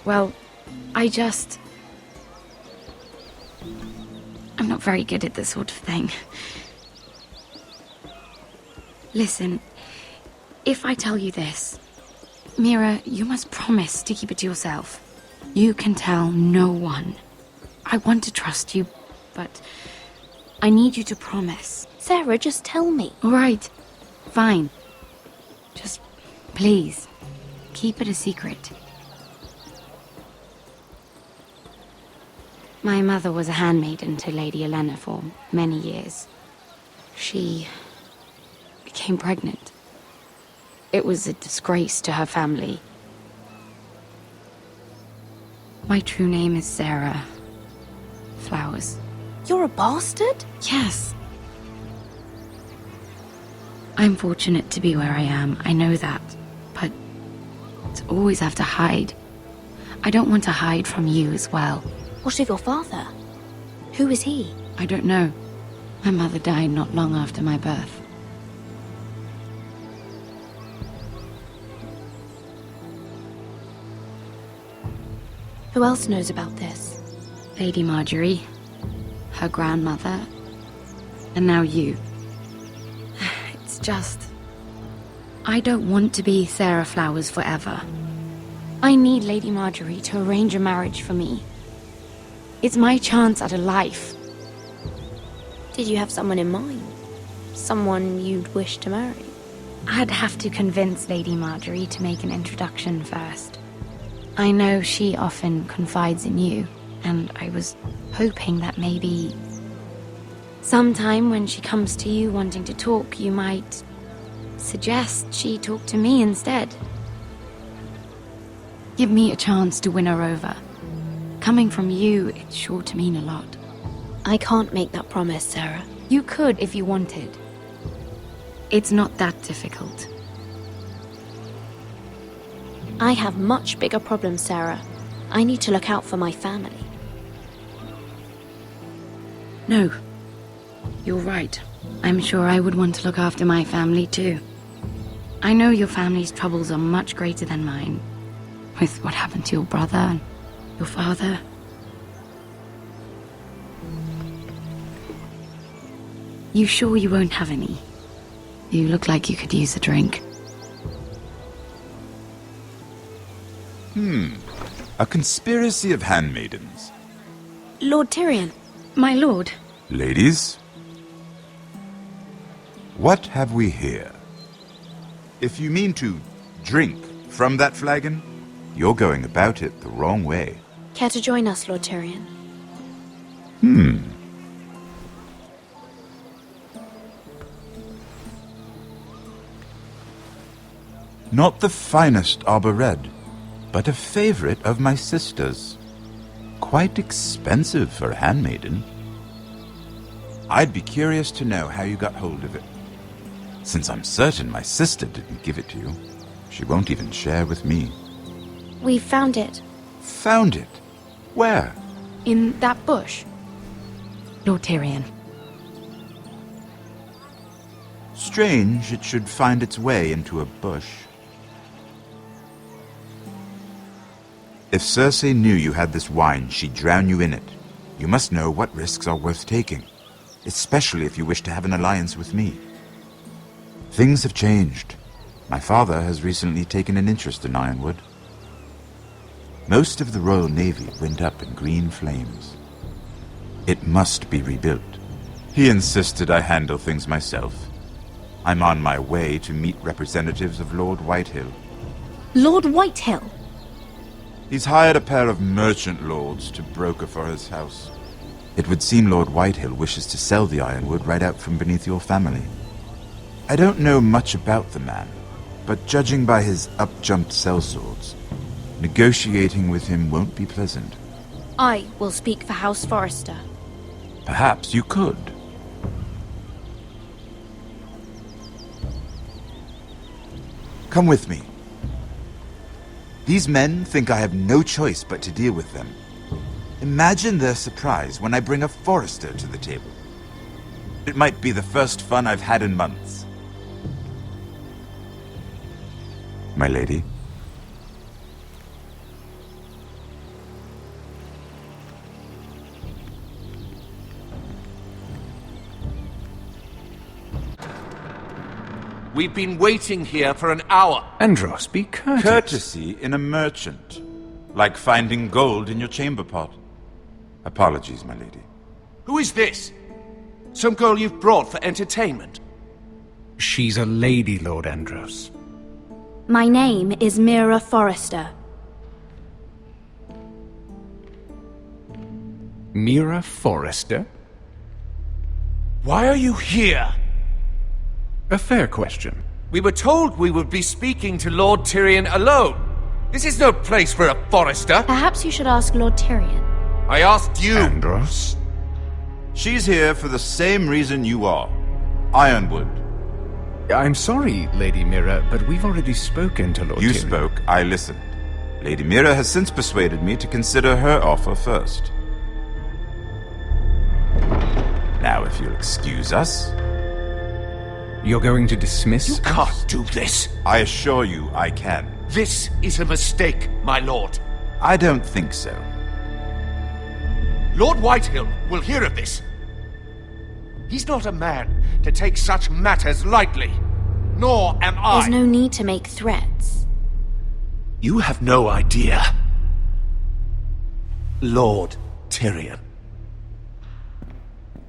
Well, I'm not very good at this sort of thing. Listen, if I tell you this, Mira, you must promise to keep it to yourself. You can tell no one. I want to trust you, but I need you to promise. Sarah, just tell me. All right, fine. Just, please, keep it a secret. My mother was a handmaiden to Lady Olenna for many years. She became pregnant. It was a disgrace to her family. My true name is Sarah Flowers. You're a bastard? Yes. I'm fortunate to be where I am, I know that. But to always have to hide. I don't want to hide from you as well. What of your father? Who is he? I don't know. My mother died not long after my birth. Who else knows about this? Lady Margaery, her grandmother, and now you. It's just... I don't want to be Sarah Flowers forever. I need Lady Margaery to arrange a marriage for me. It's my chance at a life. Did you have someone in mind? Someone you'd wish to marry? I'd have to convince Lady Margaery to make an introduction first. I know she often confides in you, and I was hoping that maybe... sometime when she comes to you wanting to talk, you might suggest she talk to me instead. Give me a chance to win her over. Coming from you, it's sure to mean a lot. I can't make that promise, Sarah. You could if you wanted. It's not that difficult. I have much bigger problems, Sarah. I need to look out for my family. No. You're right. I'm sure I would want to look after my family too. I know your family's troubles are much greater than mine. With what happened to your brother and your father. You sure you won't have any? You look like you could use a drink. A conspiracy of handmaidens. Lord Tyrion. My lord. Ladies, what have we here? If you mean to drink from that flagon, you're going about it the wrong way. Care to join us, Lord Tyrion? Not the finest arbor red, but a favorite of my sister's. Quite expensive for a handmaiden. I'd be curious to know how you got hold of it. Since I'm certain my sister didn't give it to you, she won't even share with me. We found it. Found it? Where? In that bush. Lord Tyrion. Strange it should find its way into a bush. If Cersei knew you had this wine, she'd drown you in it. You must know what risks are worth taking, especially if you wish to have an alliance with me. Things have changed. My father has recently taken an interest in Ironwood. Most of the Royal Navy went up in green flames. It must be rebuilt. He insisted I handle things myself. I'm on my way to meet representatives of Lord Whitehill. Lord Whitehill? He's hired a pair of merchant lords to broker for his house. It would seem Lord Whitehill wishes to sell the ironwood right out from beneath your family. I don't know much about the man, but judging by his up-jumped sellswords, negotiating with him won't be pleasant. I will speak for House Forrester. Perhaps you could. Come with me. These men think I have no choice but to deal with them. Imagine their surprise when I bring a Forrester to the table. It might be the first fun I've had in months. My lady? We've been waiting here for an hour. Andros, be courteous. Courtesy in a merchant. Like finding gold in your chamber pot. Apologies, my lady. Who is this? Some girl you've brought for entertainment? She's a lady, Lord Andros. My name is Mira Forrester. Mira Forrester? Why are you here? A fair question. We were told we would be speaking to Lord Tyrion alone. This is no place for a Forrester. Perhaps you should ask Lord Tyrion. I asked you. Andros? She's here for the same reason you are. Ironwood. I'm sorry, Lady Mira, but we've already spoken to Lord Tyrion. You spoke, I listened. Lady Mira has since persuaded me to consider her offer first. Now, if you'll excuse us... You're going to dismiss You can't do this. I assure you I can. This is a mistake, my lord. I don't think so. Lord Whitehill will hear of this. He's not a man to take such matters lightly. Nor am I. There's no need to make threats. You have no idea. Lord Tyrion.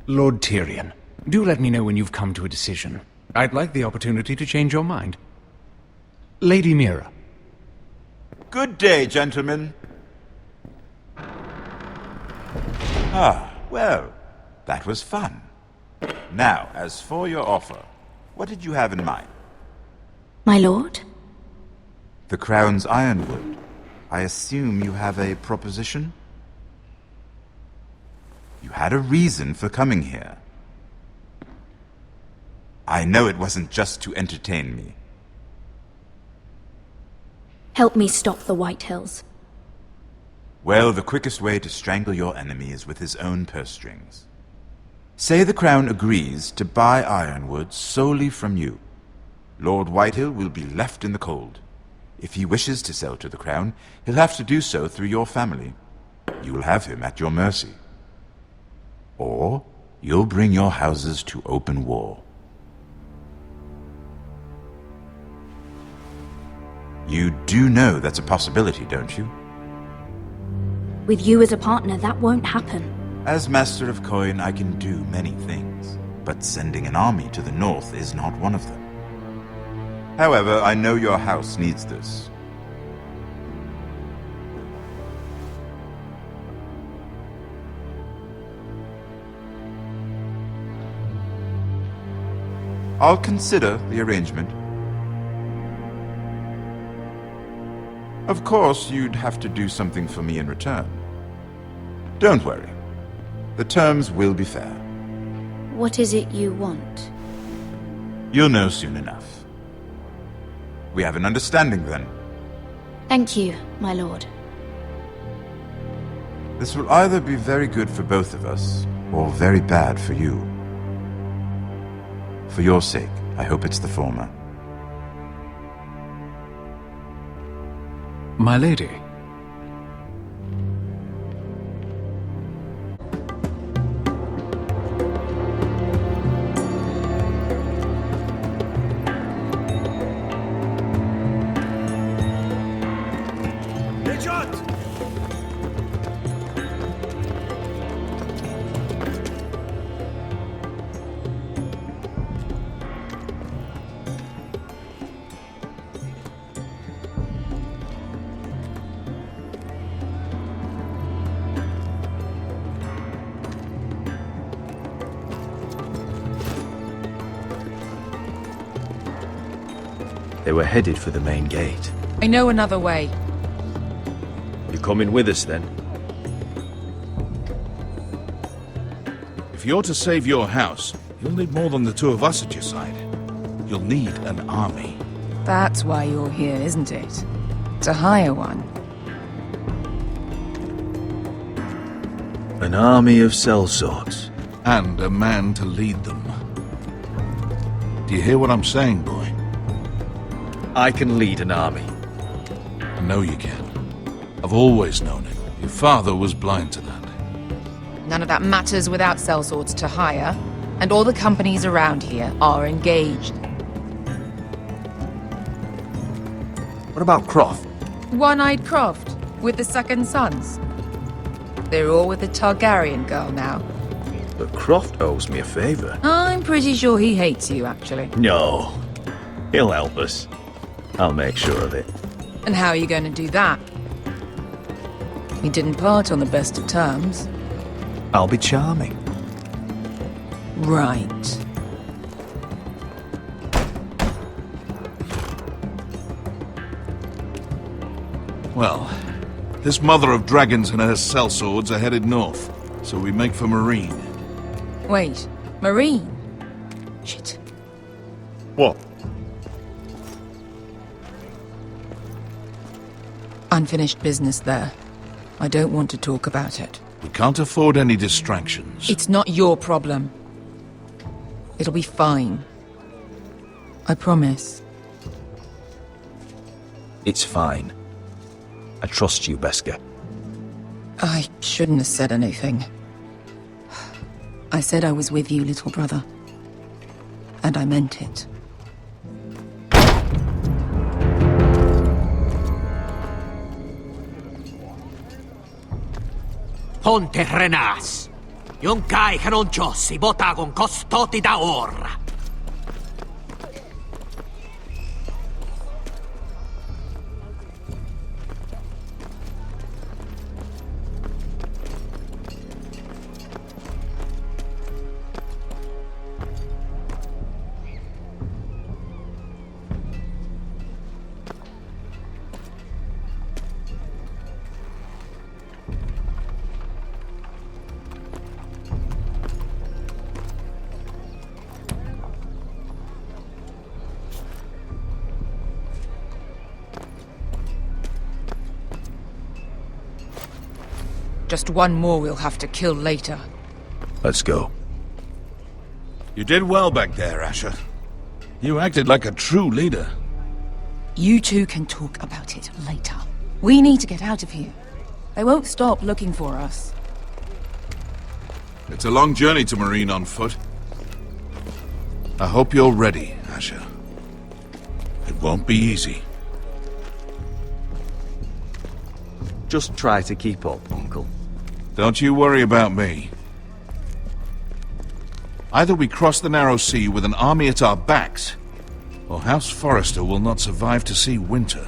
Lord Tyrion, do let me know when you've come to a decision. I'd like the opportunity to change your mind. Lady Mira. Good day, gentlemen. Ah, well, that was fun. Now, as for your offer, what did you have in mind? My lord? The Crown's ironwood. I assume you have a proposition? You had a reason for coming here. I know it wasn't just to entertain me. Help me stop the Whitehills. Well, the quickest way to strangle your enemy is with his own purse strings. Say the Crown agrees to buy ironwood solely from you. Lord Whitehill will be left in the cold. If he wishes to sell to the Crown, he'll have to do so through your family. You will have him at your mercy. Or you'll bring your houses to open war. You do know that's a possibility, don't you? With you as a partner, that won't happen. As Master of Coin, I can do many things, but sending an army to the north is not one of them. However, I know your house needs this. I'll consider the arrangement. Of course, you'd have to do something for me in return. Don't worry. The terms will be fair. What is it you want? You'll know soon enough. We have an understanding then. Thank you, my lord. This will either be very good for both of us, or very bad for you. For your sake, I hope it's the former. My lady. They were headed for the main gate. I know another way. You coming with us then? If you're to save your house, you'll need more than the two of us at your side. You'll need an army. That's why you're here, isn't it? To hire one. An army of sellswords. And a man to lead them. Do you hear what I'm saying, boy? I can lead an army. I know you can. I've always known it. Your father was blind to that. None of that matters without sellswords to hire, and all the companies around here are engaged. What about Croft? One-eyed Croft, with the second sons. They're all with the Targaryen girl now. But Croft owes me a favour. I'm pretty sure he hates you, actually. No. He'll help us. I'll make sure of it. And how are you going to do that? We didn't part on the best of terms. I'll be charming. Right. Well, this mother of dragons and her sellswords are headed north, so we make for Marine. Wait, Marine? Shit. What? Unfinished business there. I don't want to talk about it. We can't afford any distractions. It's not your problem. It'll be fine. I promise. It's fine. I trust you, Beskar. I shouldn't have said anything. I said I was with you, little brother. And I meant it. Ponte Renas. Yung kai kanon Diyos, ibota kong kostoti da ora. Just one more we'll have to kill later. Let's go. You did well back there, Asher. You acted like a true leader. You two can talk about it later. We need to get out of here. They won't stop looking for us. It's a long journey to Marine on foot. I hope you're ready, Asher. It won't be easy. Just try to keep up, Uncle. Don't you worry about me. Either we cross the narrow sea with an army at our backs, or House Forrester will not survive to see winter.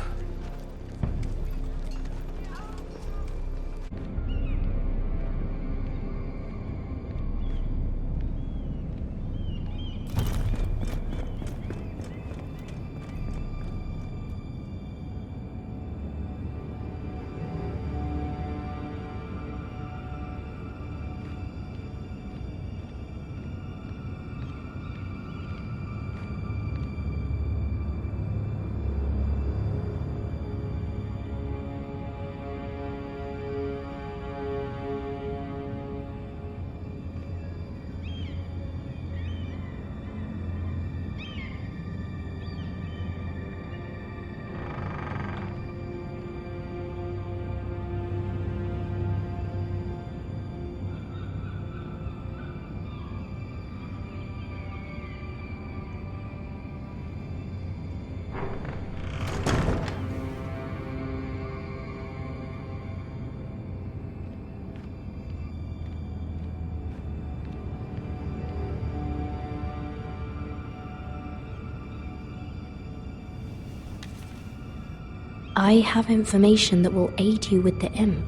I have information that will aid you with the imp.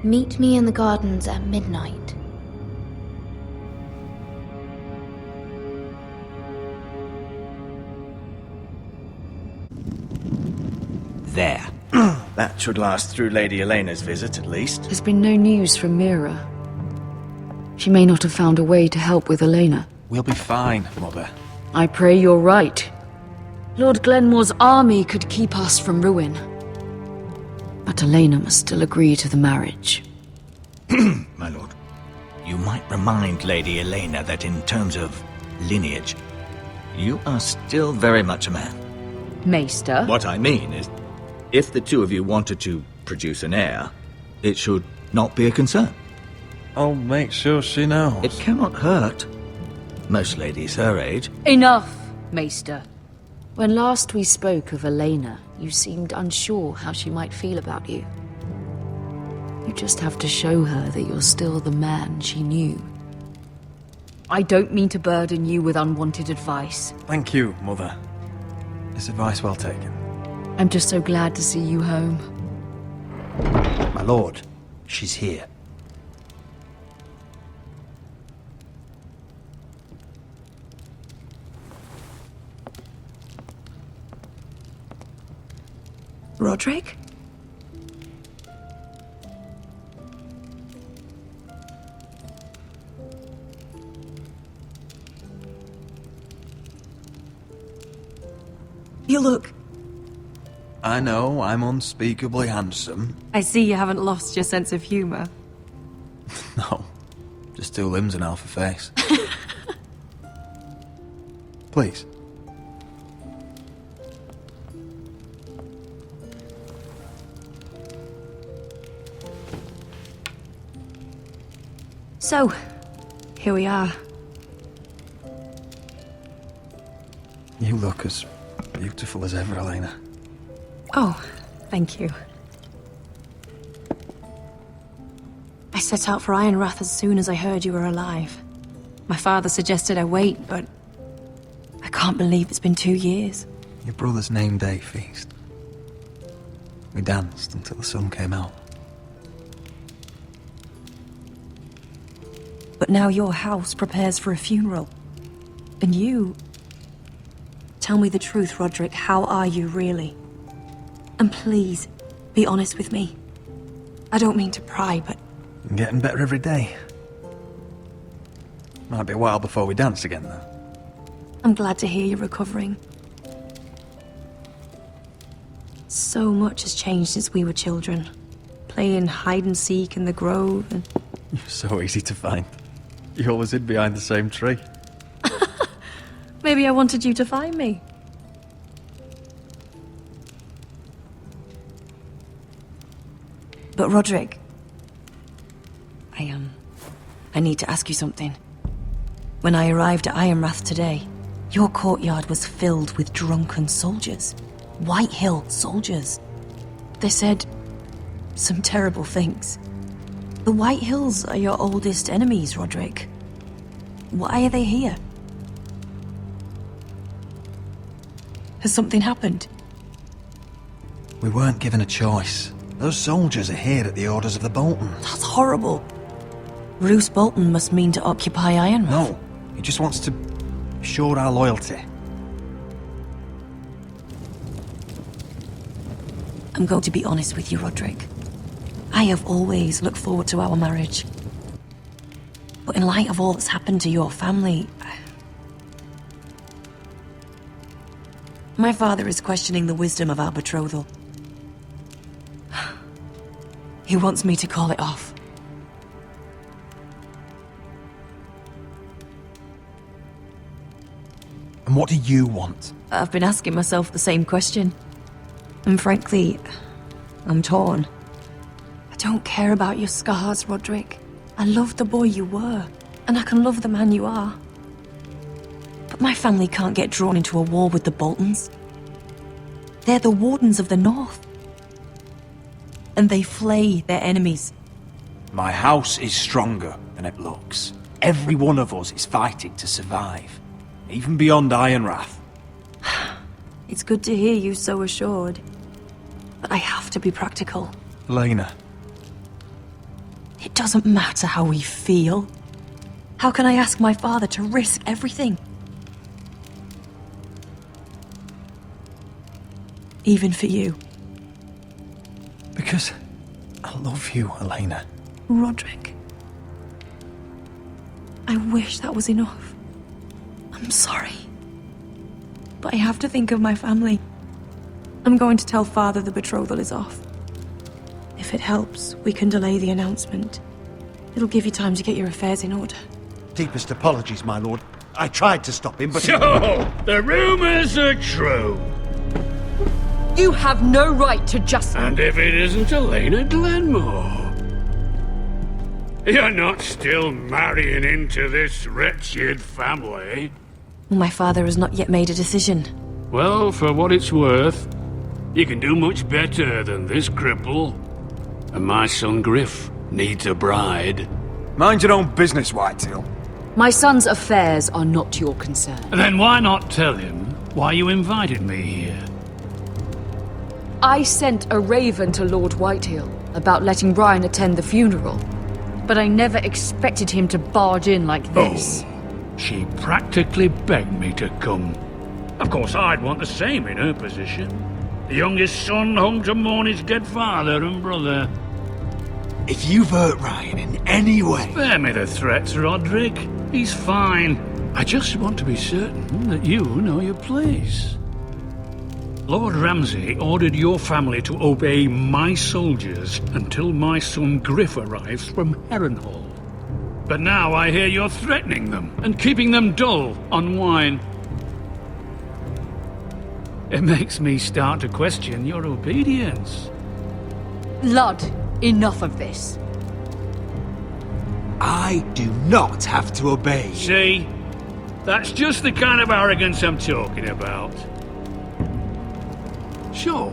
Meet me in the gardens at midnight. there. That should last through Lady Elena's visit, at least. There's been no news from Mira. She may not have found a way to help with Elena. We'll be fine, Mother. I pray you're right. Lord Glenmore's army could keep us from ruin. But Elena must still agree to the marriage. My lord, you might remind Lady Elena that in terms of lineage, you are still very much a man. Maester? What I mean is, if the two of you wanted to produce an heir, it should not be a concern. I'll make sure she knows. It cannot hurt. Most ladies her age. Enough, Maester. When last we spoke of Elena, you seemed unsure how she might feel about you. You just have to show her that you're still the man she knew. I don't mean to burden you with unwanted advice. Thank you, Mother. It's advice well taken. I'm just so glad to see you home. My lord, she's here. Roderick? You look... I know I'm unspeakably handsome. I see you haven't lost your sense of humor. No, just two limbs and half a face. Please. So, here we are. You look as beautiful as ever, Elena. Oh, thank you. I set out for Ironrath as soon as I heard you were alive. My father suggested I wait, but I can't believe it's been 2 years. Your brother's name day feast. We danced until the sun came out. But now your house prepares for a funeral. And you... Tell me the truth, Roderick. How are you, really? And please, be honest with me. I don't mean to pry, but... I'm getting better every day. Might be a while before we dance again, though. I'm glad to hear you're recovering. So much has changed since we were children. Playing hide and seek in the grove and... You're so easy to find. You always hid behind the same tree. Maybe I wanted you to find me. But Roderick... I need to ask you something. When I arrived at Ironrath today, your courtyard was filled with drunken soldiers. Whitehill soldiers. They said some terrible things. The Whitehills are your oldest enemies, Roderick. Why are they here? Has something happened? We weren't given a choice. Those soldiers are here at the orders of the Boltons. That's horrible. Roose Bolton must mean to occupy Ironrath. No, he just wants to assure our loyalty. I'm going to be honest with you, Roderick. I have always looked forward to our marriage. But in light of all that's happened to your family... My father is questioning the wisdom of our betrothal. He wants me to call it off. And what do you want? I've been asking myself the same question. And frankly, I'm torn. I don't care about your scars, Roderick. I love the boy you were, and I can love the man you are. But my family can't get drawn into a war with the Boltons. They're the Wardens of the North. And they flay their enemies. My house is stronger than it looks. Every one of us is fighting to survive, even beyond Ironrath. It's good to hear you so assured. But I have to be practical. Elena. It doesn't matter how we feel. How can I ask my father to risk everything? Even for you. because I love you, Elena. Roderick. I wish that was enough. I'm sorry. But I have to think of my family. I'm going to tell Father the betrothal is off. If it helps, we can delay the announcement. It'll give you time to get your affairs in order. Deepest apologies, my lord. I tried to stop him, but... So, the rumors are true. You have no right to just... And if it isn't Elena Glenmore? You're not still marrying into this wretched family? My father has not yet made a decision. Well, for what it's worth, you can do much better than this cripple. And my son Griff needs a bride. Mind your own business, Whitehill. My son's affairs are not your concern. Then why not tell him why you invited me here? I sent a raven to Lord Whitehill about letting Ryan attend the funeral. But I never expected him to barge in like this. Oh, she practically begged me to come. Of course, I'd want the same in her position. The youngest son home to mourn his dead father and brother. If you've hurt Ryan in any way... Spare me the threats, Roderick. He's fine. I just want to be certain that you know your place. Lord Ramsay ordered your family to obey my soldiers until my son Griff arrives from Harrenhal. But now I hear you're threatening them and keeping them dull on wine. It makes me start to question your obedience. Lud, enough of this. I do not have to obey. See? That's just the kind of arrogance I'm talking about. Sure,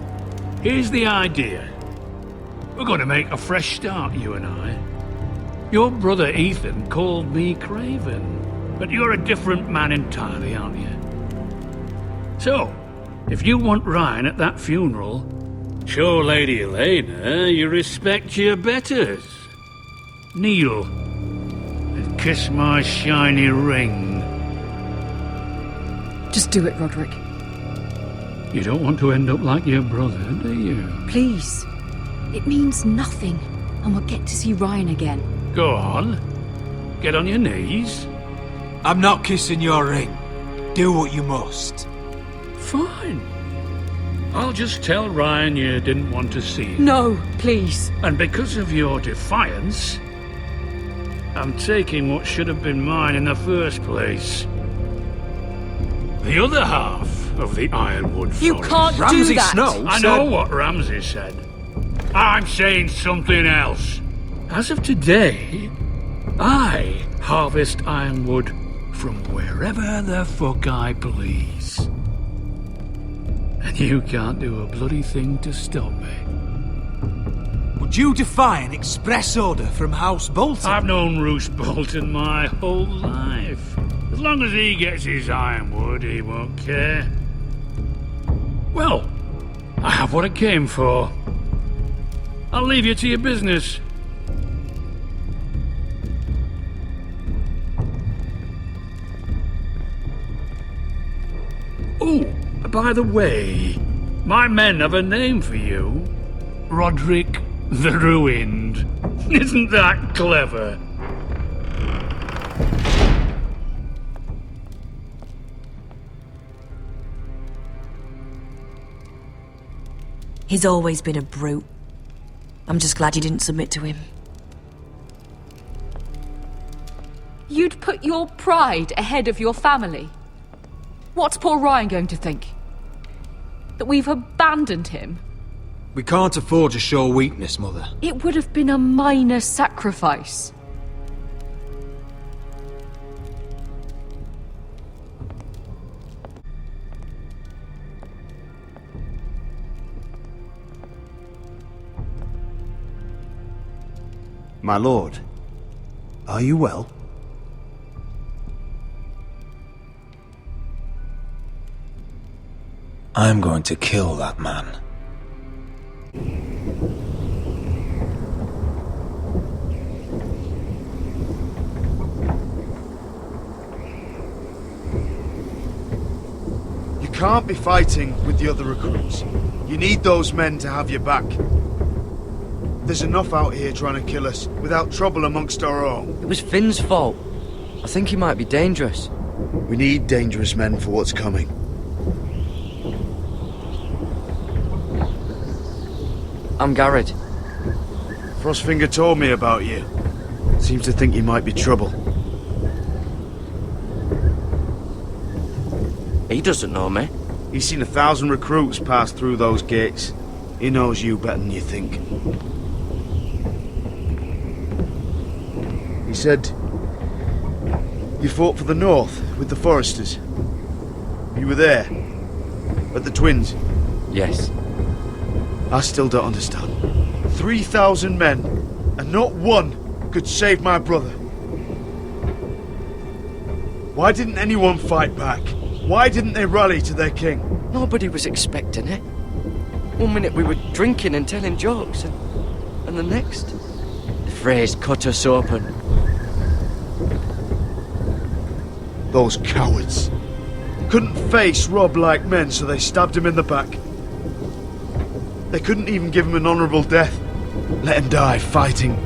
here's the idea. We're going to make a fresh start, you and I. Your brother Ethan called me Craven, but you're a different man entirely, aren't you? So, if you want Ryan at that funeral, show Lady Elena you respect your betters. Kneel and kiss my shiny ring. Just do it, Roderick. You don't want to end up like your brother, do you? Please. It means nothing, and we'll get to see Ryan again. Go on. Get on your knees. I'm not kissing your ring. Do what you must. Fine. I'll just tell Ryan you didn't want to see him. No, please. And because of your defiance, I'm taking what should have been mine in the first place. The other half of the Ironwood Forest. You can't Ramsay do that! Snow I know what Ramsay said. I'm saying something else. As of today, I harvest ironwood from wherever the fuck I please. And you can't do a bloody thing to stop me. Would you defy an express order from House Bolton? I've known Roose Bolton my whole life. As long as he gets his ironwood, he won't care. Well, I have what I came for. I'll leave you to your business. Oh, by the way, my men have a name for you. Roderick the Ruined. Isn't that clever? He's always been a brute. I'm just glad you didn't submit to him. You'd put your pride ahead of your family. What's poor Ryan going to think? That we've abandoned him? We can't afford to show weakness, Mother. It would have been a minor sacrifice. My lord, are you well? I'm going to kill that man. You can't be fighting with the other recruits. You need those men to have your back. There's enough out here trying to kill us, without trouble amongst our own. It was Finn's fault. I think he might be dangerous. We need dangerous men for what's coming. I'm Gared. Frostfinger told me about you. Seems to think you might be trouble. He doesn't know me. He's seen 1,000 recruits pass through those gates. He knows you better than you think. He said you fought for the North with the Forresters. You were there, at the Twins. Yes. I still don't understand. 3,000 men, and not one could save my brother. Why didn't anyone fight back? Why didn't they rally to their king? Nobody was expecting it. One minute we were drinking and telling jokes, and the next, the Freys cut us open. Those cowards. Couldn't face Robb like men, so they stabbed him in the back. They couldn't even give him an honourable death. Let him die fighting.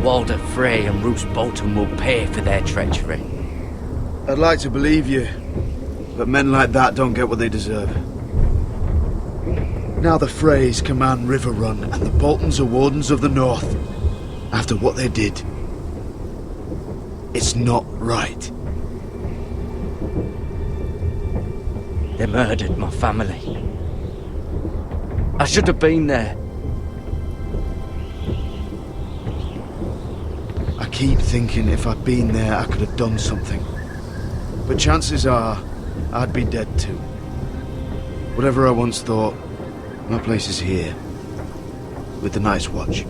Walder Frey and Roose Bolton will pay for their treachery. I'd like to believe you, but men like that don't get what they deserve. Now the Freys command Riverrun, and the Boltons are Wardens of the North. After what they did, it's not right. They murdered my family. I should have been there. I keep thinking if I'd been there, I could have done something. But chances are, I'd be dead too. Whatever I once thought, my place is here, with the Night's Watch.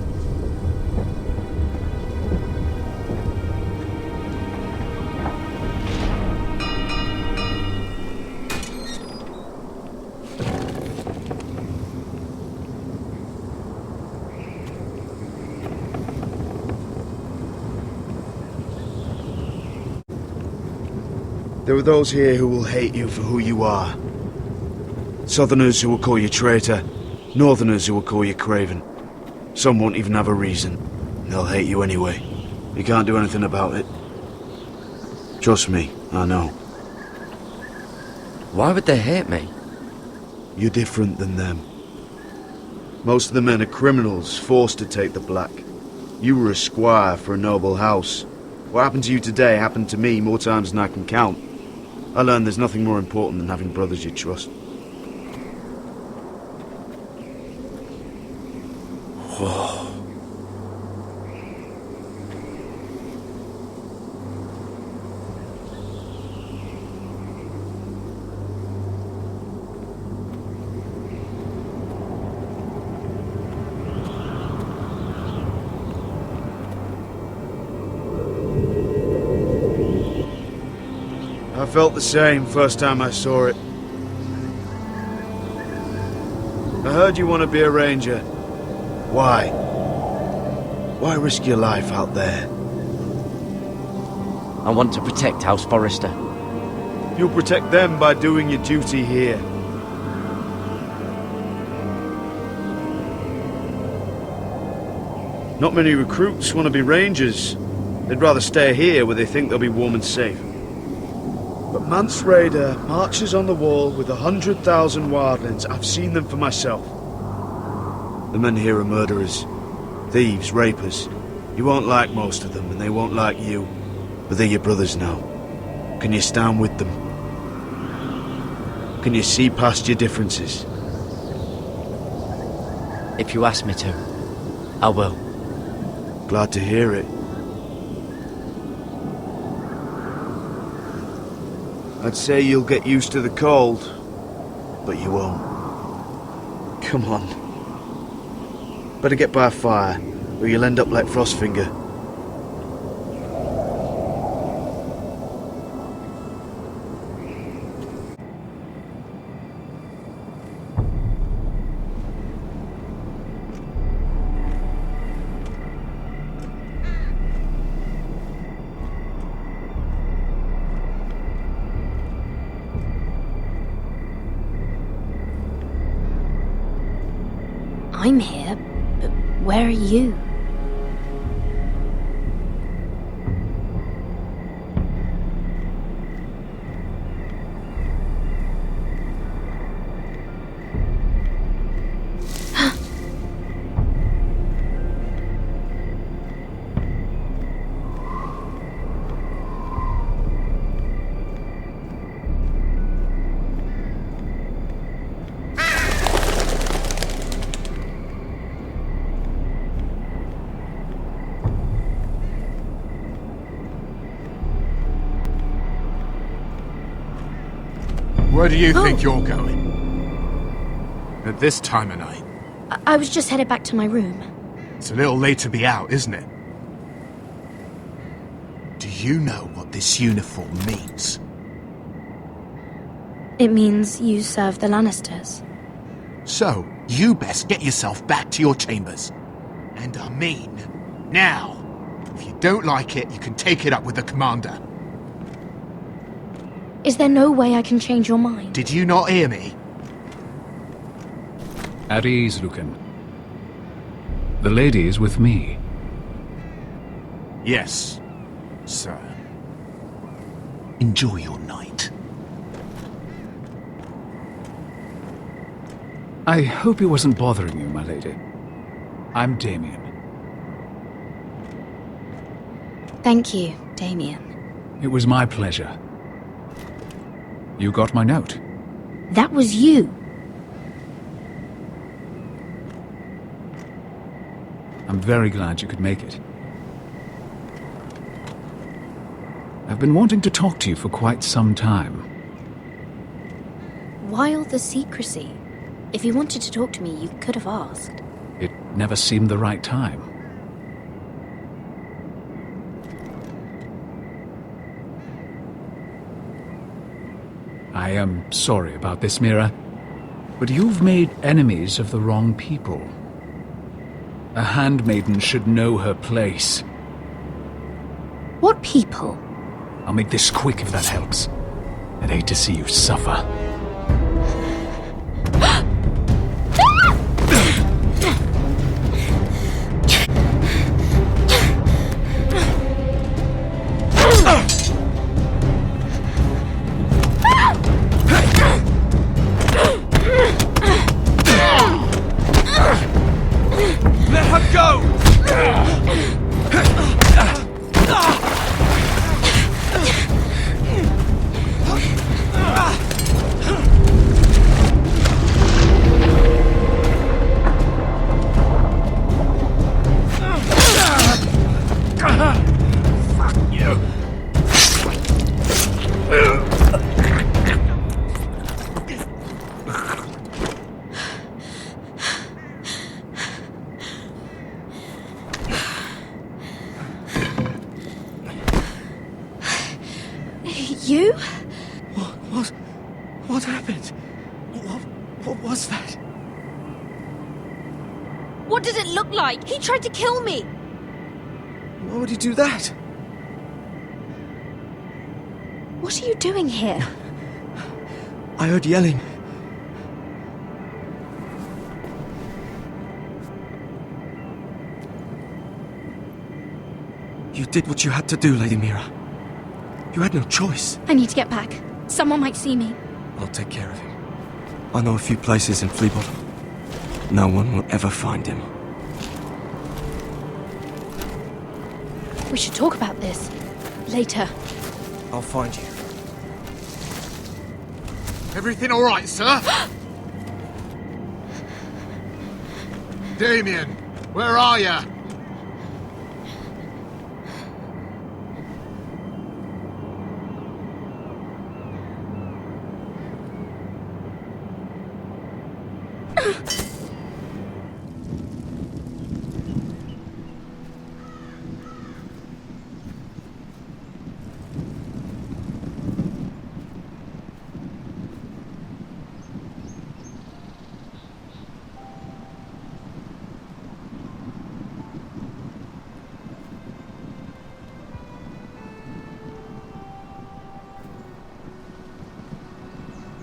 There are those here who will hate you for who you are. Southerners who will call you traitor, Northerners who will call you craven. Some won't even have a reason. They'll hate you anyway. You can't do anything about it. Trust me, I know. Why would they hate me? You're different than them. Most of the men are criminals, forced to take the black. You were a squire for a noble house. What happened to you today happened to me more times than I can count. I learned there's nothing more important than having brothers you trust. Whoa. I felt the same first time I saw it. I heard you want to be a ranger. Why? Why risk your life out there? I want to protect House Forrester. You'll protect them by doing your duty here. Not many recruits want to be rangers. They'd rather stay here where they think they'll be warm and safe. But Mance Rayder marches on the wall with 100,000 wildlings. I've seen them for myself. The men here are murderers, thieves, rapers. You won't like most of them, and they won't like you. But they're your brothers now. Can you stand with them? Can you see past your differences? If you ask me to, I will. Glad to hear it. I'd say you'll get used to the cold, but you won't. Come on. Better get by a fire, or you'll end up like Frostfinger. I'm here, but Where are you? Where do you think you're going? At this time of night? I was just headed back to my room. It's a little late to be out, isn't it? Do you know what this uniform means? It means you serve the Lannisters. So, you best get yourself back to your chambers. And I mean, now. If you don't like it, you can take it up with the commander. Is there no way I can change your mind? Did you not hear me? At ease, Lucan. The lady is with me. Yes, sir. Enjoy your night. I hope he wasn't bothering you, my lady. I'm Damien. Thank you, Damien. It was my pleasure. You got my note. That was you. I'm very glad you could make it. I've been wanting to talk to you for quite some time. Why all the secrecy? If you wanted to talk to me, you could have asked. It never seemed the right time. I am sorry about this, Mira, but you've made enemies of the wrong people. A handmaiden should know her place. What people? I'll make this quick if that helps. I'd hate to see you suffer. Let her go! Fuck you! You? What happened? What was that? What did it look like? He tried to kill me! Why would he do that? What are you doing here? I heard yelling. You did what you had to do, Lady Mira. You had no choice. I need to get back. Someone might see me. I'll take care of him. I know a few places in Fleabottom. No one will ever find him. We should talk about this. Later. I'll find you. Everything all right, sir? Damien, where are you?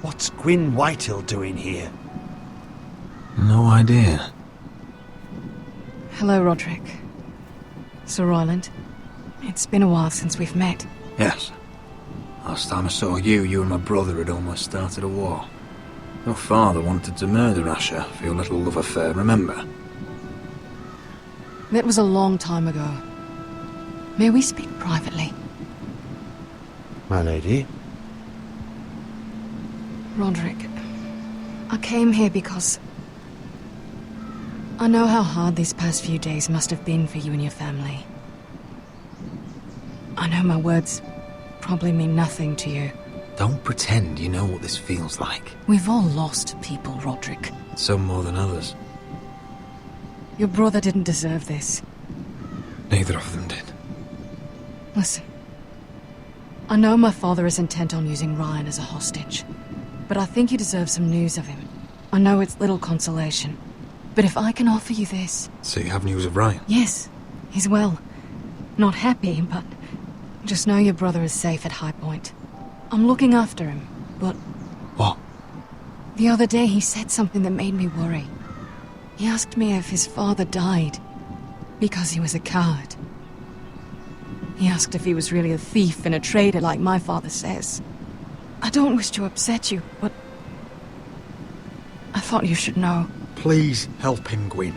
What's Gwyn Whitehill doing here? No idea. Hello, Roderick. Sir Royland. It's been a while since we've met. Yes. Last time I saw you, you and my brother had almost started a war. Your father wanted to murder Asher for your little love affair, remember? That was a long time ago. May we speak privately? My lady? Roderick, I came here because I know how hard these past few days must have been for you and your family. I know my words probably mean nothing to you. Don't pretend you know what this feels like. We've all lost people, Roderick. Some more than others. Your brother didn't deserve this. Neither of them did. Listen. I know my father is intent on using Ryan as a hostage, but I think you deserve some news of him. I know it's little consolation, but if I can offer you this... So you have news of Ryan? Yes, he's well. Not happy, but just know your brother is safe at High Point. I'm looking after him, but... What? The other day he said something that made me worry. He asked me if his father died because he was a coward. He asked if he was really a thief and a traitor like my father says. I don't wish to upset you, but I thought you should know. Please help him, Gwyn.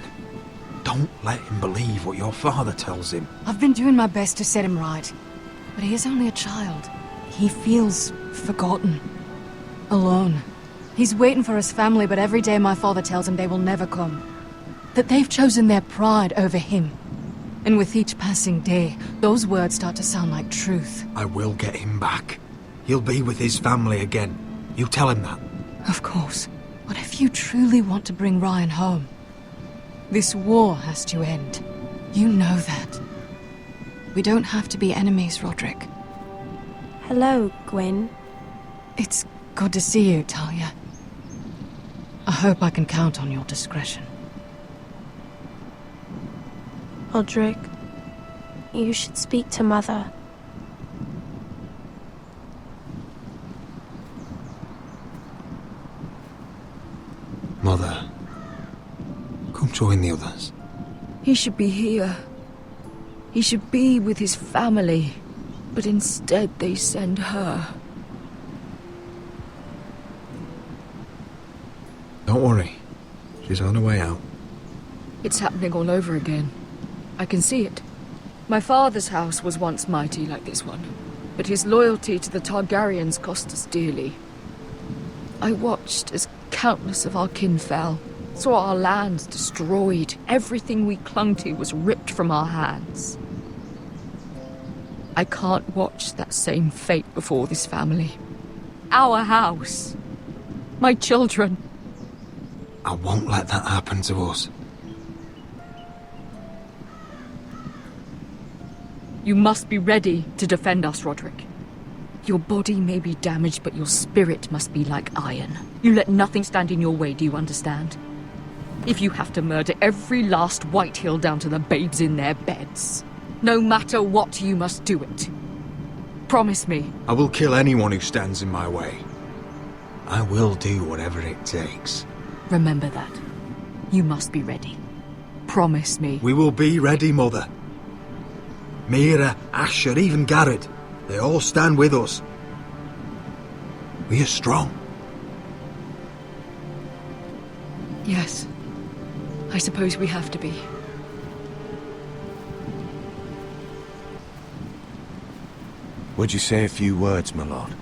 Don't let him believe what your father tells him. I've been doing my best to set him right, but he is only a child. He feels forgotten, alone. He's waiting for his family, but every day my father tells him they will never come. That they've chosen their pride over him. And with each passing day, those words start to sound like truth. I will get him back. He'll be with his family again. You tell him that. Of course. But if you truly want to bring Ryan home, this war has to end. You know that. We don't have to be enemies, Roderick. Hello, Gwyn. It's good to see you, Talia. I hope I can count on your discretion. Roderick, you should speak to Mother. Mother, come join the others. He should be here. He should be with his family. But instead they send her. Don't worry. She's on her way out. It's happening all over again. I can see it. My father's house was once mighty like this one, but his loyalty to the Targaryens cost us dearly. I watched as countless of our kin fell, saw our lands destroyed, everything we clung to was ripped from our hands. I can't watch that same fate before this family. Our house. My children. I won't let that happen to us. You must be ready to defend us, Roderick. Your body may be damaged, but your spirit must be like iron. You let nothing stand in your way, do you understand? If you have to murder every last Whitehill down to the babes in their beds, no matter what, you must do it. Promise me. I will kill anyone who stands in my way. I will do whatever it takes. Remember that. You must be ready. Promise me. We will be ready, Mother. Mira, Asher, even Gared. They all stand with us. We are strong. Yes. I suppose we have to be. Would you say a few words, my lord?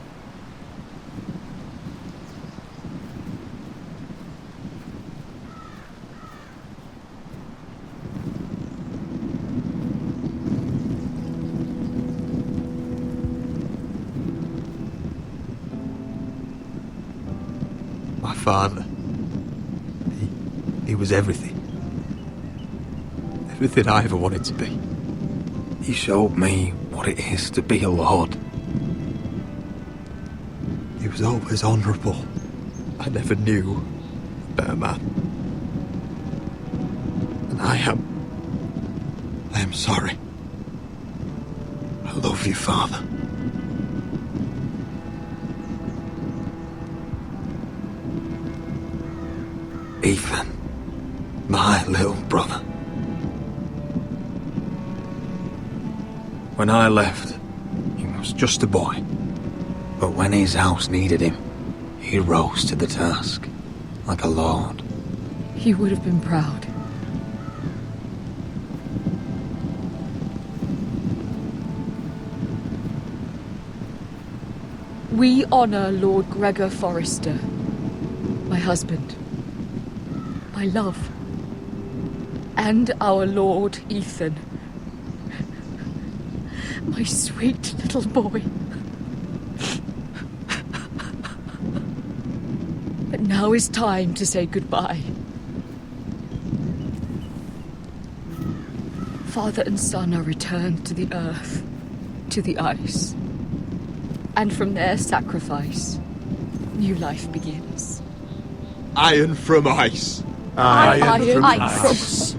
My father. He was everything. Everything I ever wanted to be. He showed me what it is to be a lord. He was always honourable. I never knew a better man. And I am sorry. I love you, Father. Ethan, my little brother. When I left, he was just a boy. But when his house needed him, he rose to the task, like a lord. He would have been proud. We honor Lord Gregor Forrester, my husband, my love, and our Lord Ethan, my sweet little boy. But now is time to say goodbye. Father and son are returned to the earth, to the ice. And from their sacrifice, new life begins. Iron from ice. Iron from ice.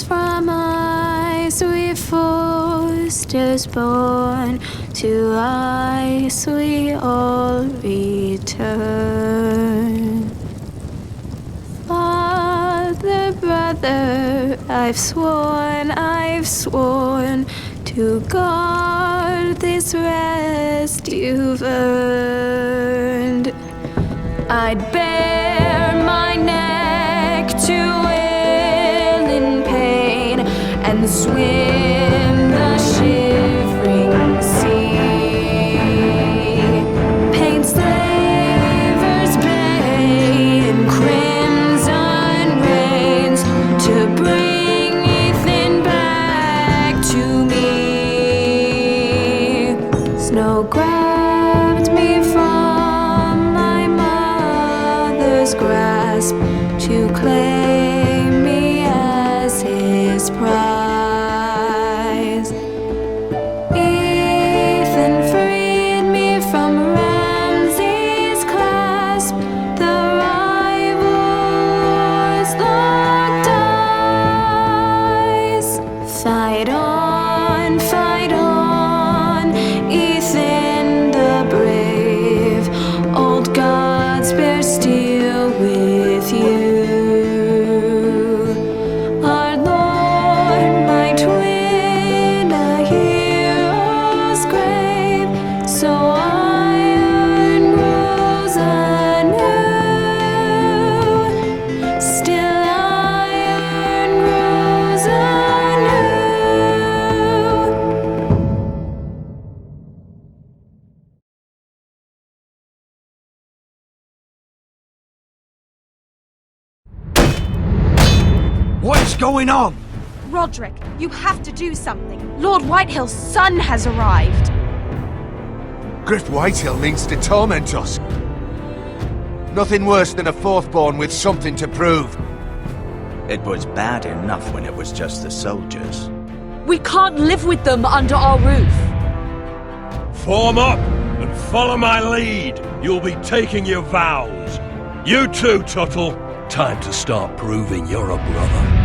From ice, we Forresters born, to ice we all return. Father, brother, I've sworn to guard this rest you've earned. I'd bare my neck to and swim the shivering sea. Paint slavers bay in crimson rains to bring Ethan back to me. Snow grabbed me from my mother's grasp to claim me as his prize. What's going on? Roderick, you have to do something. Lord Whitehill's son has arrived. Griff Whitehill means to torment us. Nothing worse than a fourth-born with something to prove. It was bad enough when it was just the soldiers. We can't live with them under our roof. Form up and follow my lead. You'll be taking your vows. You too, Tuttle. Time to start proving you're a brother.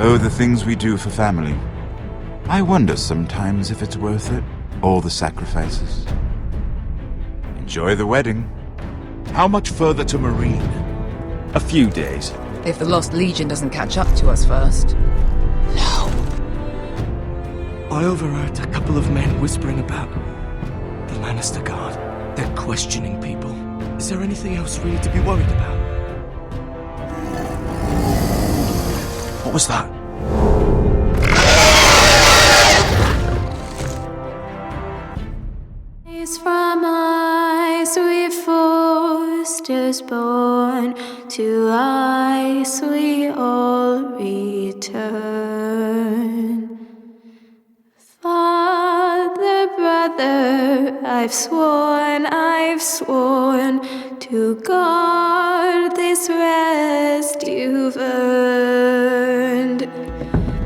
Oh, the things we do for family. I wonder sometimes if it's worth it, all the sacrifices. Enjoy the wedding. How much further to Marine? A few days. If the Lost Legion doesn't catch up to us first. I overheard a couple of men whispering about the Lannister Guard. They're questioning people. Is there anything else really to be worried about? What was that? From ice we Forresters born, to ice we all return. I've sworn to guard this rest you've earned.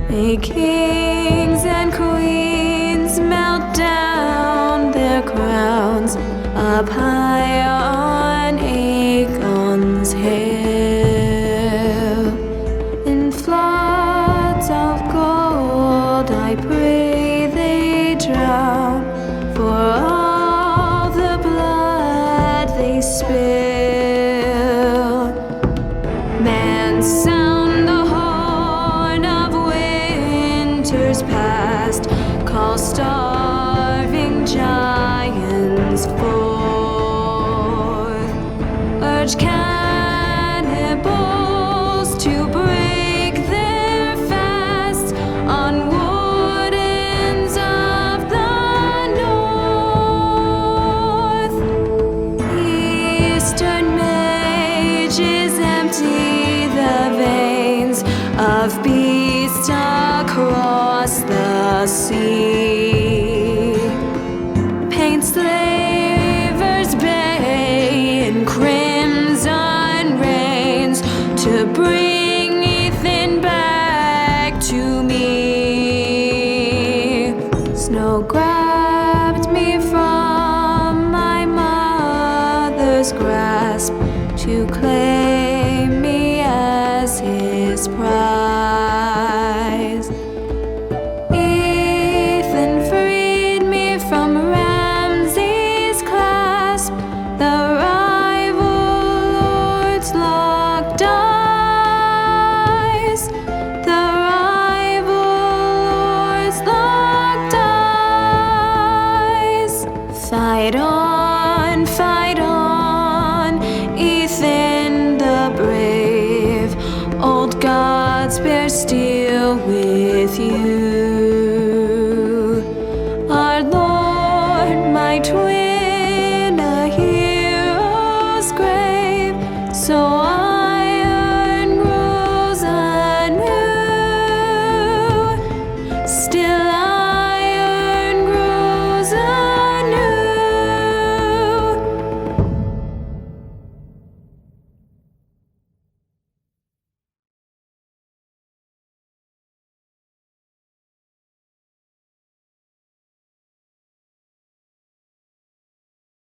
May kings and queens melt down their crowns up high on Aegon's hill. In floods of gold I pray they drown, for all the blood they spill. Man, sound the horn of winter's past, call starving giants forth, urge cannibals to break their fast on wardens of the north. Eastern mages empty the veins of beasts across the sea. Paint slavers bay in crimson rains to bring Ethan back to me. Snow grabbed me from my mother's grasp to claim me as his prize. Ethan freed me from Ramsay's clasp, the rival lord's locked eyes, the rival lord's locked eyes. Fight on, Ethan the brave. Old gods bear steel with you. Our Lord, my twin.